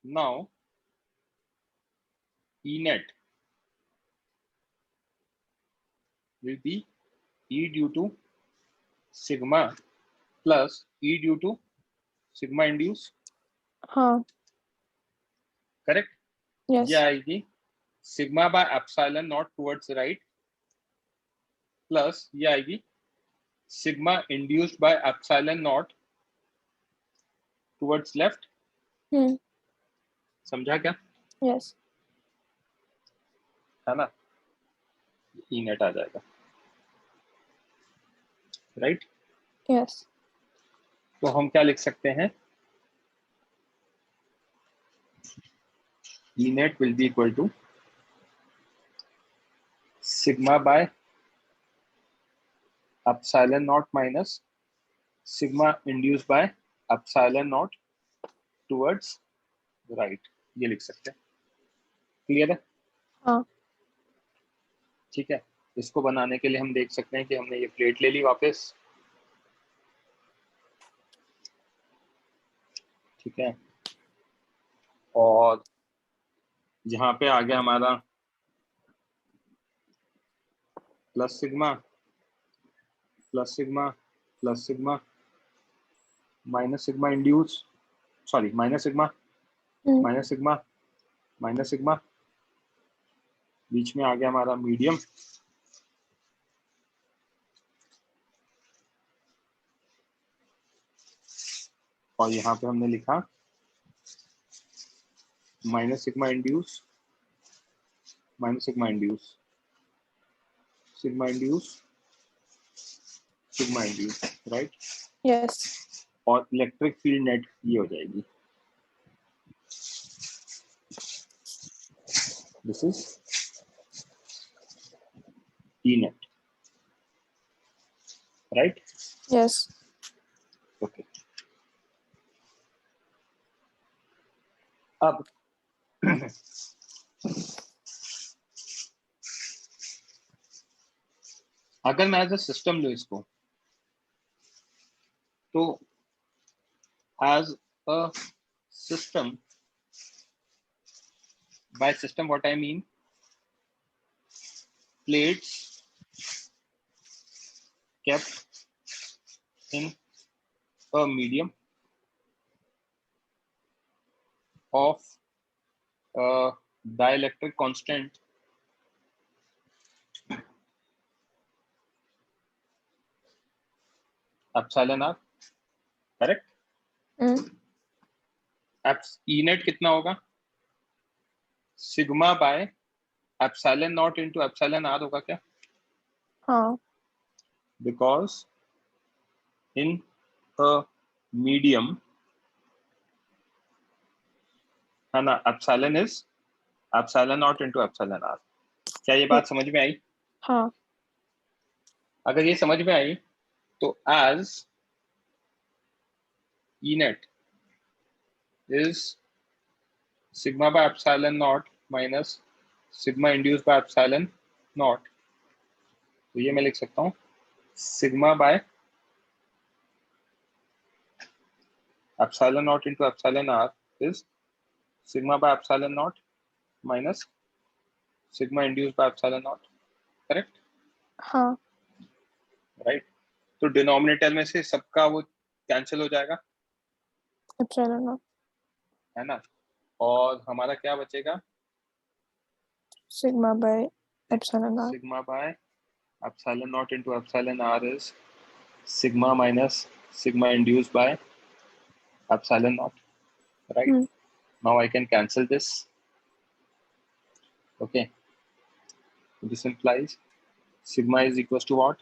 now E net will be E due to sigma plus E due to sigma induce, हाँ करेक्ट? यस ये आएगी sigma by epsilon naught towards right plus ये आएगी sigma induced by epsilon naught towards left. समझा क्या? Yes है ना? E net आ जाएगा, राइट? यस तो हम क्या लिख सकते हैं? E net will be equal to sigma by epsilon naught minus sigma induced by epsilon naught towards right. ये लिख सकते हैं, क्लियर है? हाँ ठीक है, इसको बनाने के लिए हम देख सकते हैं कि हमने ये प्लेट ले ली वापस, ठीक है, और यहाँ पे आ गया हमारा plus sigma plus sigma plus sigma minus sigma induce, sorry minus sigma minus sigma minus sigma, बीच में आ गया हमारा मीडियम, और यहाँ पे हमने लिखा minus sigma induce minus sigma induce sigma induce sigma induce, right? Yes और इलेक्ट्रिक फील्ड नेट ये हो जाएगी, this is E net, right? Yes okay, अब अगर मैं एज अ सिस्टम लूं इसको, तो as a system, by system what I mean, plates kept in a medium of dielectric constant epsilon r, correct? E net कितना होगा? Sigma by epsilon naught into epsilon R होगा क्या? हाँ because in a medium, है ना, epsilon is epsilon naught into epsilon R. क्या ये बात समझ में आई? हाँ अगर ये समझ में आई तो as E net is sigma by epsilon naught minus sigma induced by epsilon naught, तो ये मैं लिख सकता हूँ sigma by epsilon naught into epsilon r is sigma by epsilon naught minus sigma induced by epsilon naught, correct? हाँ right? तो denominator में से सबका वो कैंसिल हो जाएगा, एप्सिलॉन नॉट है ना, और हमारा क्या बचेगा? Sigma by epsilon not sigma by epsilon naught into epsilon r is sigma minus sigma induced by epsilon naught, right? Now I can cancel this, okay? This implies sigma is equals to what?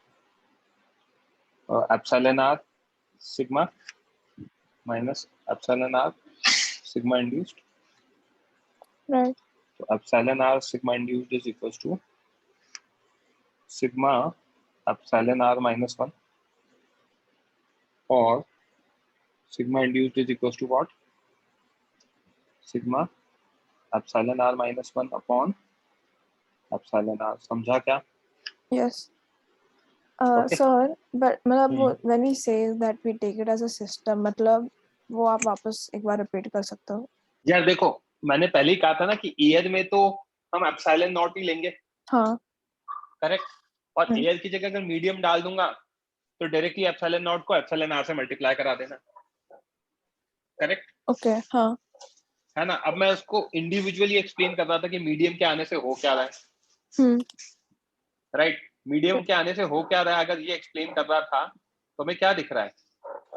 Epsilon R sigma minus epsilon R sigma induced, right, तो epsilon R sigma induced is equals to sigma epsilon R minus 1 और sigma induced is equals to what, sigma epsilon R minus 1 upon epsilon R. समझा क्या? yes. Okay. Sir, but मतलब वो when we say that we take it as a system, मतलब वो आप वापस एक बार रिपीट कर सकते हो? यार देखो, मैंने पहले ही कहा था ना कि एयर में तो हम एप्सिलॉन नॉट ही लेंगे, हाँ, करेक्ट, और एयर की जगह अगर मीडियम डाल दूंगा तो डायरेक्टली एप्सिलॉन नॉट को एप्सिलॉन आर से मल्टीप्लाई करा देना, करेक्ट, ओके, हाँ, है ना। अब मैं उसको इंडिविजुअली एक्सप्लेन कर रहा था कि मीडियम के आने से हो क्या रहा है, राइट, मीडियम के आने से हो क्या रहा है, अगर ये एक्सप्लेन कर रहा था तो हमें क्या दिख रहा है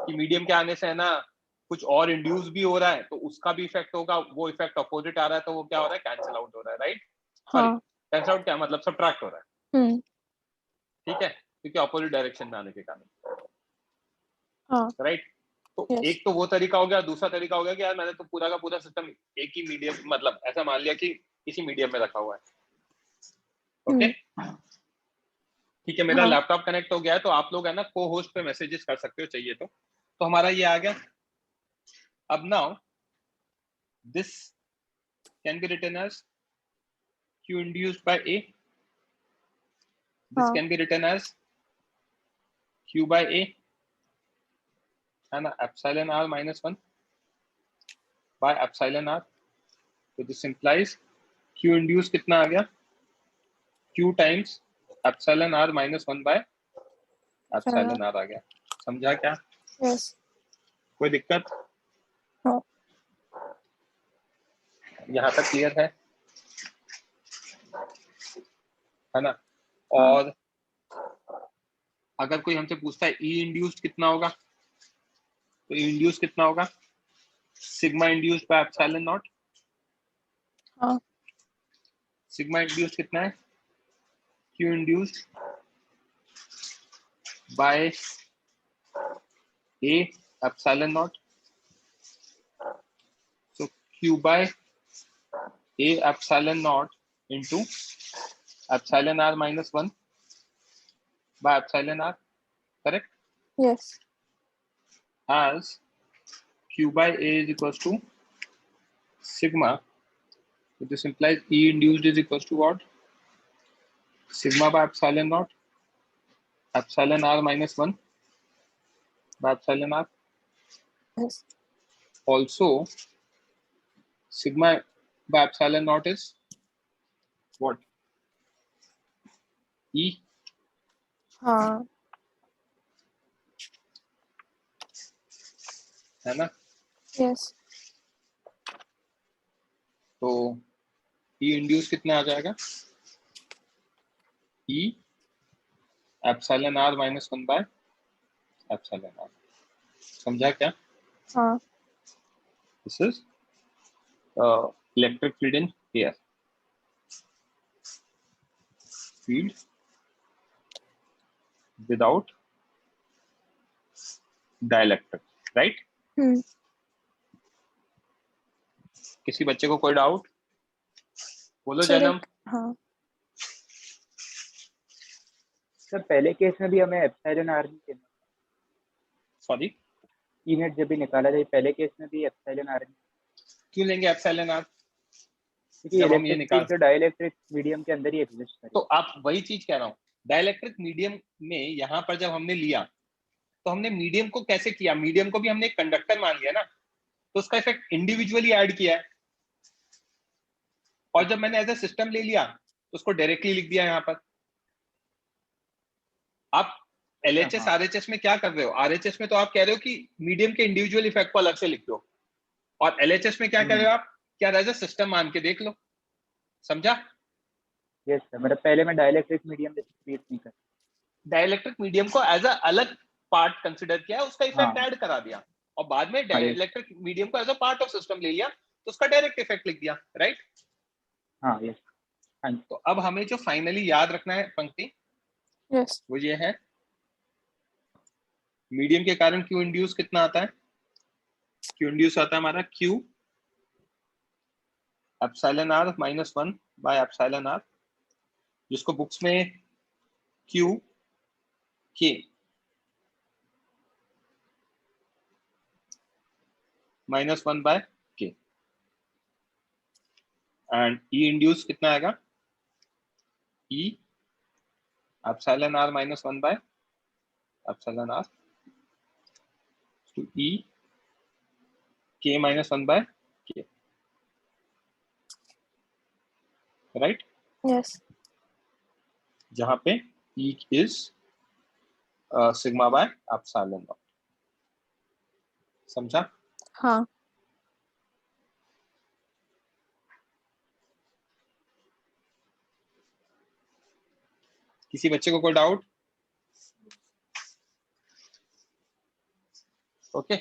कि मीडियम के आने से है ना कुछ और इंड्यूस भी हो रहा है, तो उसका भी इफेक्ट होगा, वो इफेक्ट अपोजिट आ रहा है, तो वो क्या हो रहा है, कैंसिल आउट हो रहा है, राइट, सॉरी कैंसिल आउट क्या मतलब सबट्रैक्ट हो रहा है, ठीक है, क्योंकि अपोजिट डायरेक्शन में आने के कारण, राइट। तो yes, एक तो वो तरीका हो गया, दूसरा तरीका हो गया कि यार मैंने तो पूरा का पूरा सिस्टम एक ही मीडियम, मतलब ऐसा मान लिया कि किसी मीडियम में रखा हुआ है, ओके, ठीक है, मेरा लैपटॉप कनेक्ट हो गया है, तो आप लोग है ना को होस्ट पे मैसेजेस कर सकते हो चाहिए तो हमारा ये आ गया। अब now this can be written as Q induced by A, this can be written as Q by A, है ना, epsilon r minus 1 by epsilon r, तो this implies Q induced कितना आ गया, Q times epsilon r minus 1 by epsilon r आ गया। समझा क्या? yes, कोई दिक्कत? हाँ, यहाँ तक क्लियर है ना। और अगर कोई हमसे पूछता है E इंड्यूस्ड कितना होगा, तो E इंड्यूस्ड कितना होगा, sigma induced by epsilon not, sigma induced कितना है, Q induced by A epsilon naught, so Q by A epsilon naught into epsilon r minus 1 by epsilon r, correct, yes, as Q by A is equals to sigma, so this implies E induced is equals to what, sigma by epsilon naught epsilon r minus 1 by epsilon r, yes, also sigma by epsilon naught is what, E, हाँ, है ना, yes, तो E induce कितना आ जाएगा, E epsilon r minus 1 by epsilon r। समझा क्या? हाँ, This is electric field in air, field without dielectric, right? किसी बच्चे को कोई डाउट? बोलो जन्म। हाँ, सर पहले केस में भी हमें एप्सिलॉन आर नहीं लेना, सॉरी, ई नेट जब भी निकाला जाए पहले केस में भी एप्सिलॉन आर क्यों लेंगे एप्सिलॉन आर, क्योंकि जब हम ये इलेक्ट्रिक निकाल फील्ड तो डाइलेक्ट्रिक मीडियम के अंदर ही एग्जिस्ट करे। तो आप वही चीज कह रहा हूँ, डाइलेक्ट्रिक मीडियम में यहाँ पर जब हमने लिया तो हमने मीडियम को कैसे किया, मीडियम को भी हमने एक कंडक्टर मान लिया ना, तो उसका इफेक्ट इंडिविजुअली ऐड किया है, और जब मैंने एज ए सिस्टम ले लिया तो उसको डायरेक्टली लिख दिया यहाँ पर। आप LHS RHS में क्या कर रहे हो, RHS में तो आप कह रहे हो कि मीडियम के इंडिविजुअल इफेक्ट को अलग से लिख दो, और LHS में क्या कर रहे हो आप, क्या एज ए सिस्टम मान के देख लो। समझा? यस सर, मतलब पहले मैं डाइलेक्ट्रिक मीडियम ट्रीट नहीं कर, डाइलेक्ट्रिक मीडियम को एज अ अलग पार्ट कंसिडर किया, उसका इफेक्ट ऐड करा दिया, और बाद में डाइलेक्ट्रिक मीडियम को as a part of system ले लिया, तो उसका डायरेक्ट इफेक्ट लिख दिया, राइट? हाँ यस, हाँ। तो अब हमें जो फाइनली याद रखना है पंक्ति, yes, वो ये है मीडियम के कारण क्यू इंड्यूस कितना आता है? क्यू इंड्यूस आता है हमारा Q epsilon r minus 1 by epsilon r, जिसको बुक्स में Q K minus 1 by K, and E induce कितना आएगा? E epsilon r minus 1 by epsilon r to E K minus 1 by K, right? Yes जहां पे E is sigma by epsilon naught. समझा? हाँ किसी बच्चे को कोई डाउट? ओके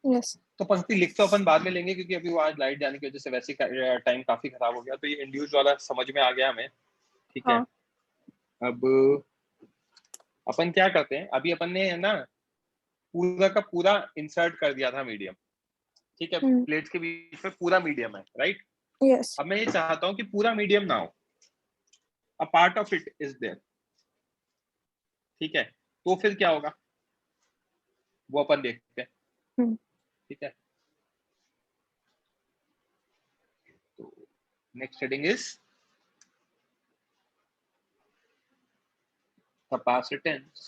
यस तो पंक्ति लिख तो अपन बाद में लेंगे, क्योंकि अभी वो आज लाइट जाने की वजह से वैसे टाइम काफी खराब हो गया, तो ये इंड्यूस वाला समझ में आ गया हमें, ठीक है। हाँ अब अपन क्या करते हैं, अभी अपन ने है ना पूरा का पूरा इंसर्ट कर दिया था मीडियम, ठीक है, प्लेट्स के बीच में पूरा मीडियम है, राइट? यस अब मैं ये चाहता हूँ कि पूरा मीडियम ना हो, a part of it is there, ठीक है, तो फिर क्या होगा वो अपन देखते हैं, ठीक है। तो next heading is capacitance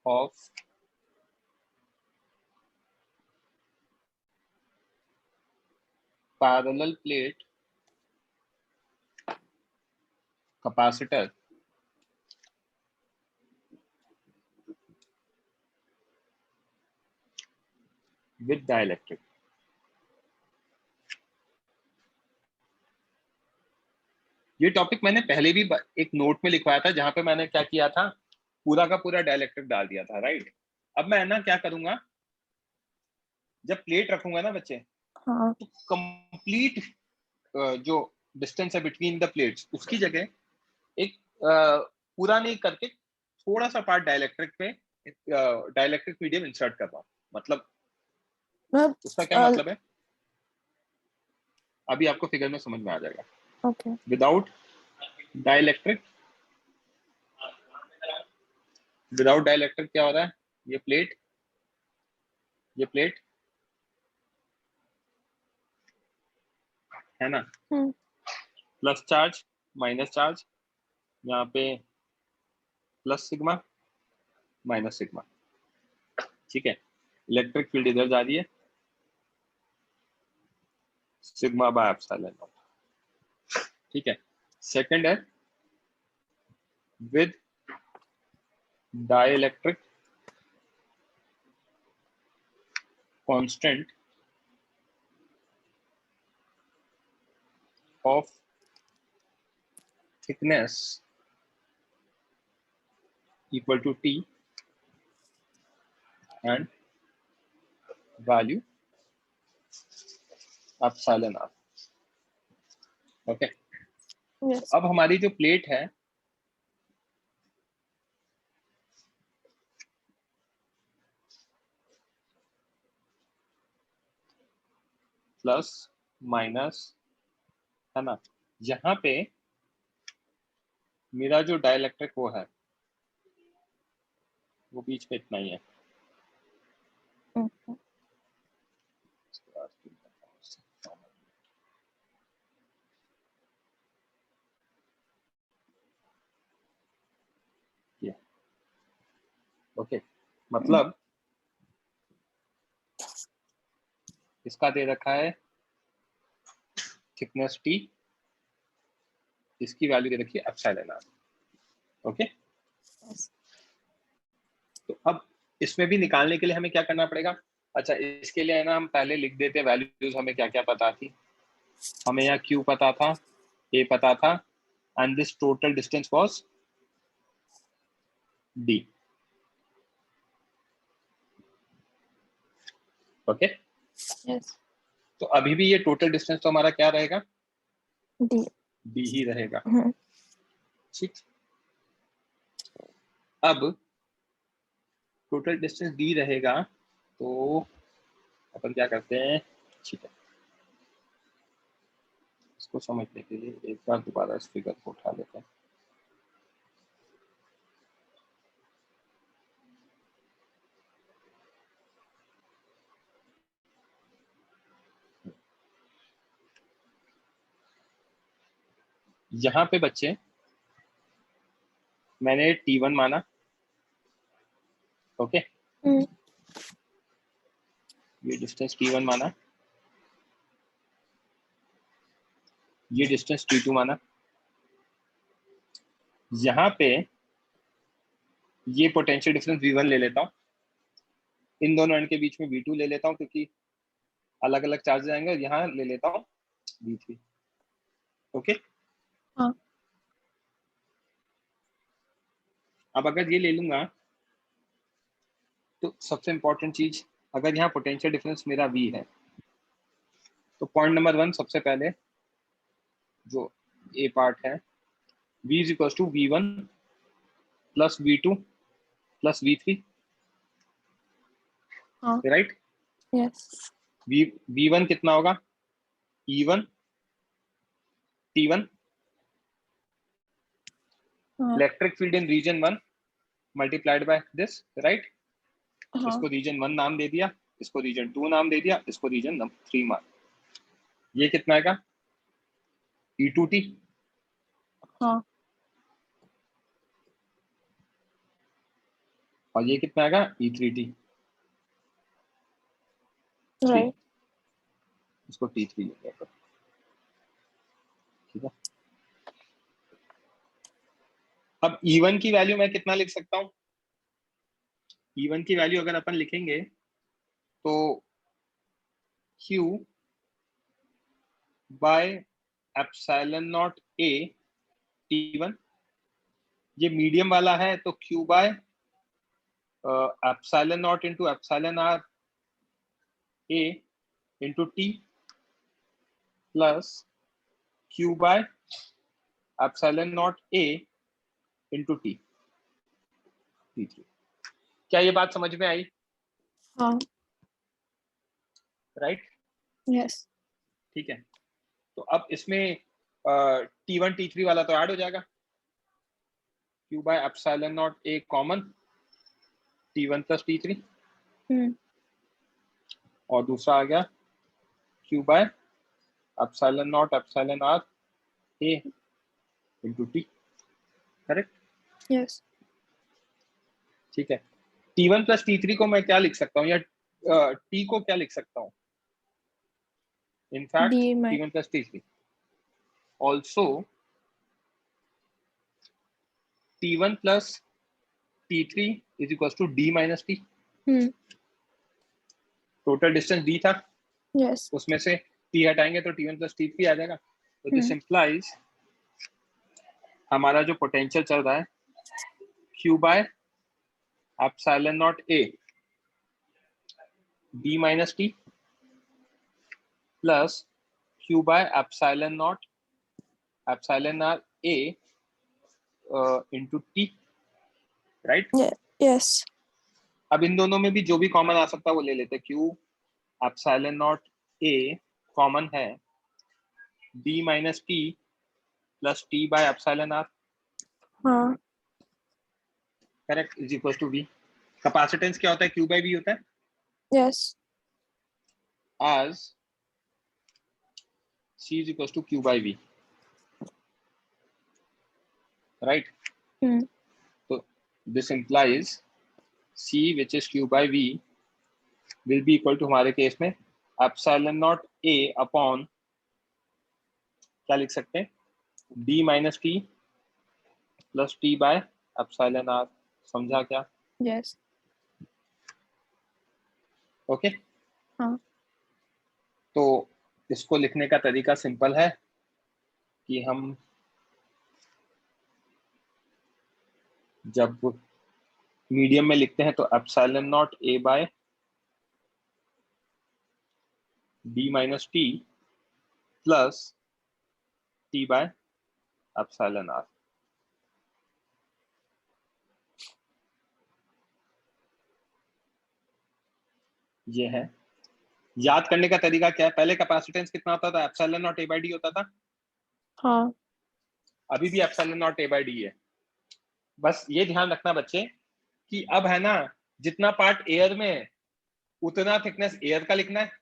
of parallel plate capacitor with dielectric। ये टॉपिक मैंने पहले भी एक नोट में लिखवाया था, जहां पे मैंने क्या किया था, पूरा का पूरा डाइलेक्ट्रिक डाल दिया था, राइट? अब मैं ना क्या करूंगा, जब प्लेट रखूंगा ना बच्चे, हाँ तो कंप्लीट जो डिस्टेंस है बिटवीन द प्लेट्स, उसकी जगह एक पूरा नहीं करके थोड़ा सा पार्ट डाइलेक्ट्रिक पे डाइलेक्ट्रिक मीडियम इंसर्ट कर रहा हूं। मतलब उसका क्या मतलब है, अभी आपको फिगर में समझ में आ जाएगा। ओके विदाउट डाइलेक्ट्रिक क्या हो रहा है, ये प्लेट है ना, प्लस चार्ज माइनस चार्ज, यहाँ पे प्लस सिग्मा माइनस सिग्मा, ठीक है। इलेक्ट्रिक फील्ड इधर जा रही है, सिग्मा बाय एप्सिलॉन नॉट, ठीक है। सेकंड है with dielectric constant of thickness equal to T and value epsilon r, okay. Yes अब हमारी जो प्लेट है प्लस माइनस है ना, यहाँ पे मेरा जो डाइलेक्ट्रिक वो है वो बीच में इतना ही है, ओके। मतलब इसका दे रखा है थिकनेस T, इसकी वैल्यू दे रखी है एप्सिलॉन r, ओके। तो अब इसमें भी निकालने के लिए हमें क्या करना पड़ेगा, अच्छा इसके लिए है ना हम पहले लिख देते हैं वैल्यूज, हमें क्या क्या पता थी, हमें यहाँ Q पता था, A पता था, and this total distance was D, okay. Yes तो अभी भी ये टोटल डिस्टेंस तो हमारा क्या रहेगा, डी D ही रहेगा, ठीक। अब टोटल डिस्टेंस डी रहेगा, तो अपन क्या करते हैं, ठीक है, इसको समझने के लिए एक बार दोबारा इस फिगर को उठा लेते हैं। यहाँ पे बच्चे मैंने T1 माना, ओके, ये डिस्टेंस T1 माना, ये डिस्टेंस T2 माना, यहाँ पे ये पोटेंशियल डिफरेंस V1 ले लेता हूँ, इन दोनों एंड के बीच में V2 ले लेता हूँ क्योंकि अलग अलग चार्ज आएंगे, यहाँ ले लेता हूँ V3, ओके। हाँ। अब अगर ये ले लूंगा तो सबसे इंपॉर्टेंट चीज, अगर यहाँ पोटेंशियल डिफरेंस मेरा V है तो पॉइंट नंबर 1 सबसे पहले जो ए पार्ट है, V is equal to V1 plus V2 plus V3, हाँ। राइट। यस। V1 कितना होगा, E1 T1, हाँ। Electric field in region 1 multiplied by this, right. हाँ। इसको रीजन 1 नाम दे दिया, इसको रीजन 2 नाम दे दिया, इसको रीजन 3 मान। ये कितना आएगा, E2T, हाँ। और ये कितना आएगा, E3T, राइट। इसको T3 लेंगे, ठीक है। अब E1 की वैल्यू मैं कितना लिख सकता हूँ, E1 की वैल्यू अगर अपन लिखेंगे तो Q bye epsilon naught A T1, ये मीडियम वाला है तो Q bye epsilon not into epsilon R A into T plus Q bye epsilon naught A into T, T3। क्या ये बात समझ में आई, हाँ। राइट? यस। ठीक है, तो अब इसमें T1 T3 वाला तो ऐड हो जाएगा, Q bye epsilon naught A common, T1 plus T3, और दूसरा आ गया Q bye epsilon not epsilon R A into T, correct? Yes. ठीक है, T1 प्लस T3 को मैं क्या लिख सकता हूँ, या T को क्या लिख सकता हूँ, in fact T1 plus T3 also T1 plus T3 is equal to D minus T। Total distance D था, यस। उसमें से T हटाएंगे तो T1 प्लस T3 आ जाएगा, तो दिस इंप्लाइज हमारा जो पोटेंशियल चल रहा है Q bye epsilon naught A D minus T plus Q bye epsilon not epsilon R A into T, right? Yes. अब इन दोनों में भी जो भी कॉमन आ सकता है वो ले लेते हैं। Q epsilon naught A common है, D minus T plus T by epsilon R, हाँ। Correct, is equal to V। Capacitance क्या होता है, Q बाय V होता है, yes. as C is equals to Q by V, right? So this implies C which is Q by V will be equal to हमारे case में epsilon naught A upon क्या लिख सकते हैं, D minus T plus T by epsilon R। समझा क्या? Yes. Okay. हाँ। तो इसको लिखने का तरीका सिंपल है कि हम जब मीडियम में लिखते हैं तो epsilon naught A by D minus T plus T by epsilon R। ये है। याद करने का तरीका क्या है? पहले कैपेसिटेंस कितना होता था? Epsilon not a by D होता था। हाँ अभी भी epsilon not a by D है। बस ये ध्यान रखना बच्चे कि अब है ना, जितना पार्ट एयर में है उतना थिकनेस एयर का लिखना है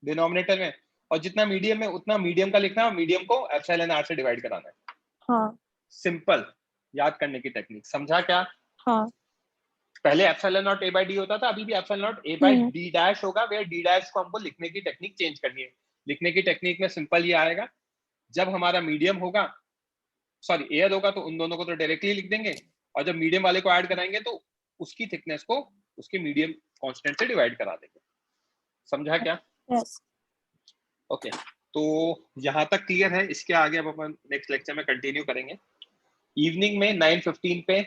डिनोमिनेटर में, और जितना मीडियम में उतना मीडियम का लिखना है, और मीडियम को एप्सिलॉन आर से डिवाइड कराना है। हाँ सिंपल याद करने की टेक्निक, समझा क्या? हाँ पहले epsilon not a by D होता था, अभी भी epsilon not a by D dash होगा, वेयर डी डैश को हमको लिखने की टेक्निक चेंज करनी है। लिखने की टेक्निक में सिंपल ये आएगा, जब हमारा मीडियम होगा, सॉरी एयर होगा, तो उन दोनों को तो डायरेक्टली लिख देंगे, और जब मीडियम वाले को ऐड कराएंगे तो उसकी थिकनेस को उसके मीडियम कांस्टेंट से डिवाइड करा देंगे। समझा क्या? यस ओके, तो यहाँ तक क्लियर है। इसके आगे अब अपन नेक्स्ट लेक्चर में कंटिन्यू करेंगे। इवनिंग में 9:15 पे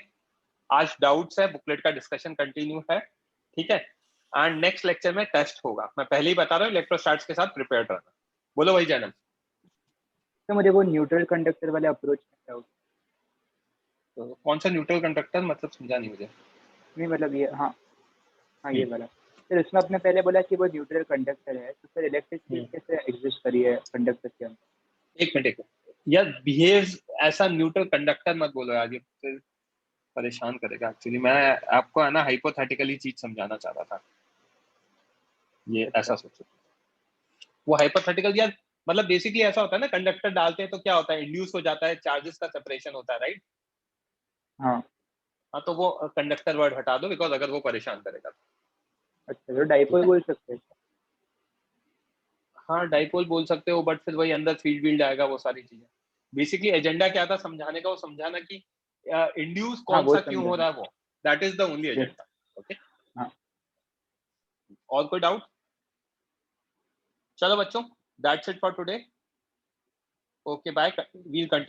आज डाउट्स है, बुकलेट का डिस्कशन कंटिन्यू है, ठीक है। एंड नेक्स्ट लेक्चर में टेस्ट होगा। मैं पहले ही बता रहा हूँ, इलेक्ट्रोस्टैट्स के साथ प्रिपेयर रहना। बोलो भाई जैनम। तो मुझे वो न्यूट्रल कंडक्टर वाले अप्रोच में डाउट। तो कौन सा न्यूट्रल कंडक्टर, मतलब समझा नहीं मुझे। नहीं मतलब ये, हाँ हाँ ये वाला। फिर उसमें आपने पहले बोला कि वो न्यूट्रल कंडक्टर है, तो फिर इलेक्ट्रिसिटी कैसे एग्जिस्ट करी है कंडक्टर के अंदर? एक मिनट यार, बिहेव ऐसा न्यूट्रल कंडक्टर मत बोलो यार, ये फिर परेशान करेगा। एक्चुअली मैं आपको है ना हाइपोथेटिकली चीज समझाना चाह रहा था, ये ऐसा सोचो। वो हाइपोथेटिकल यार, मतलब बेसिकली ऐसा होता है ना, कंडक्टर डालते हैं तो क्या होता है, इंड्यूस हो जाता है, चार्जेस का सेपरेशन होता है, राइट? हाँ हाँ, तो वो कंडक्टर वर्ड हटा दो, बिकॉज अगर वो परेशान करेगा। अच्छा, तो डाइपोल बोल सकते हैं? हाँ डाइपोल बोल सकते हो, बट फिर वही अंदर फील्ड वील्ड आएगा, वो सारी चीजें। बेसिकली एजेंडा क्या था समझाने का, वो समझाना कि इंड्यूस हाँ कौन वो सा क्यों हो रहा है, वो that is the only agenda. Okay, हाँ और कोई डाउट? चलो बच्चों, that's it for today. Okay bye, we'll continue.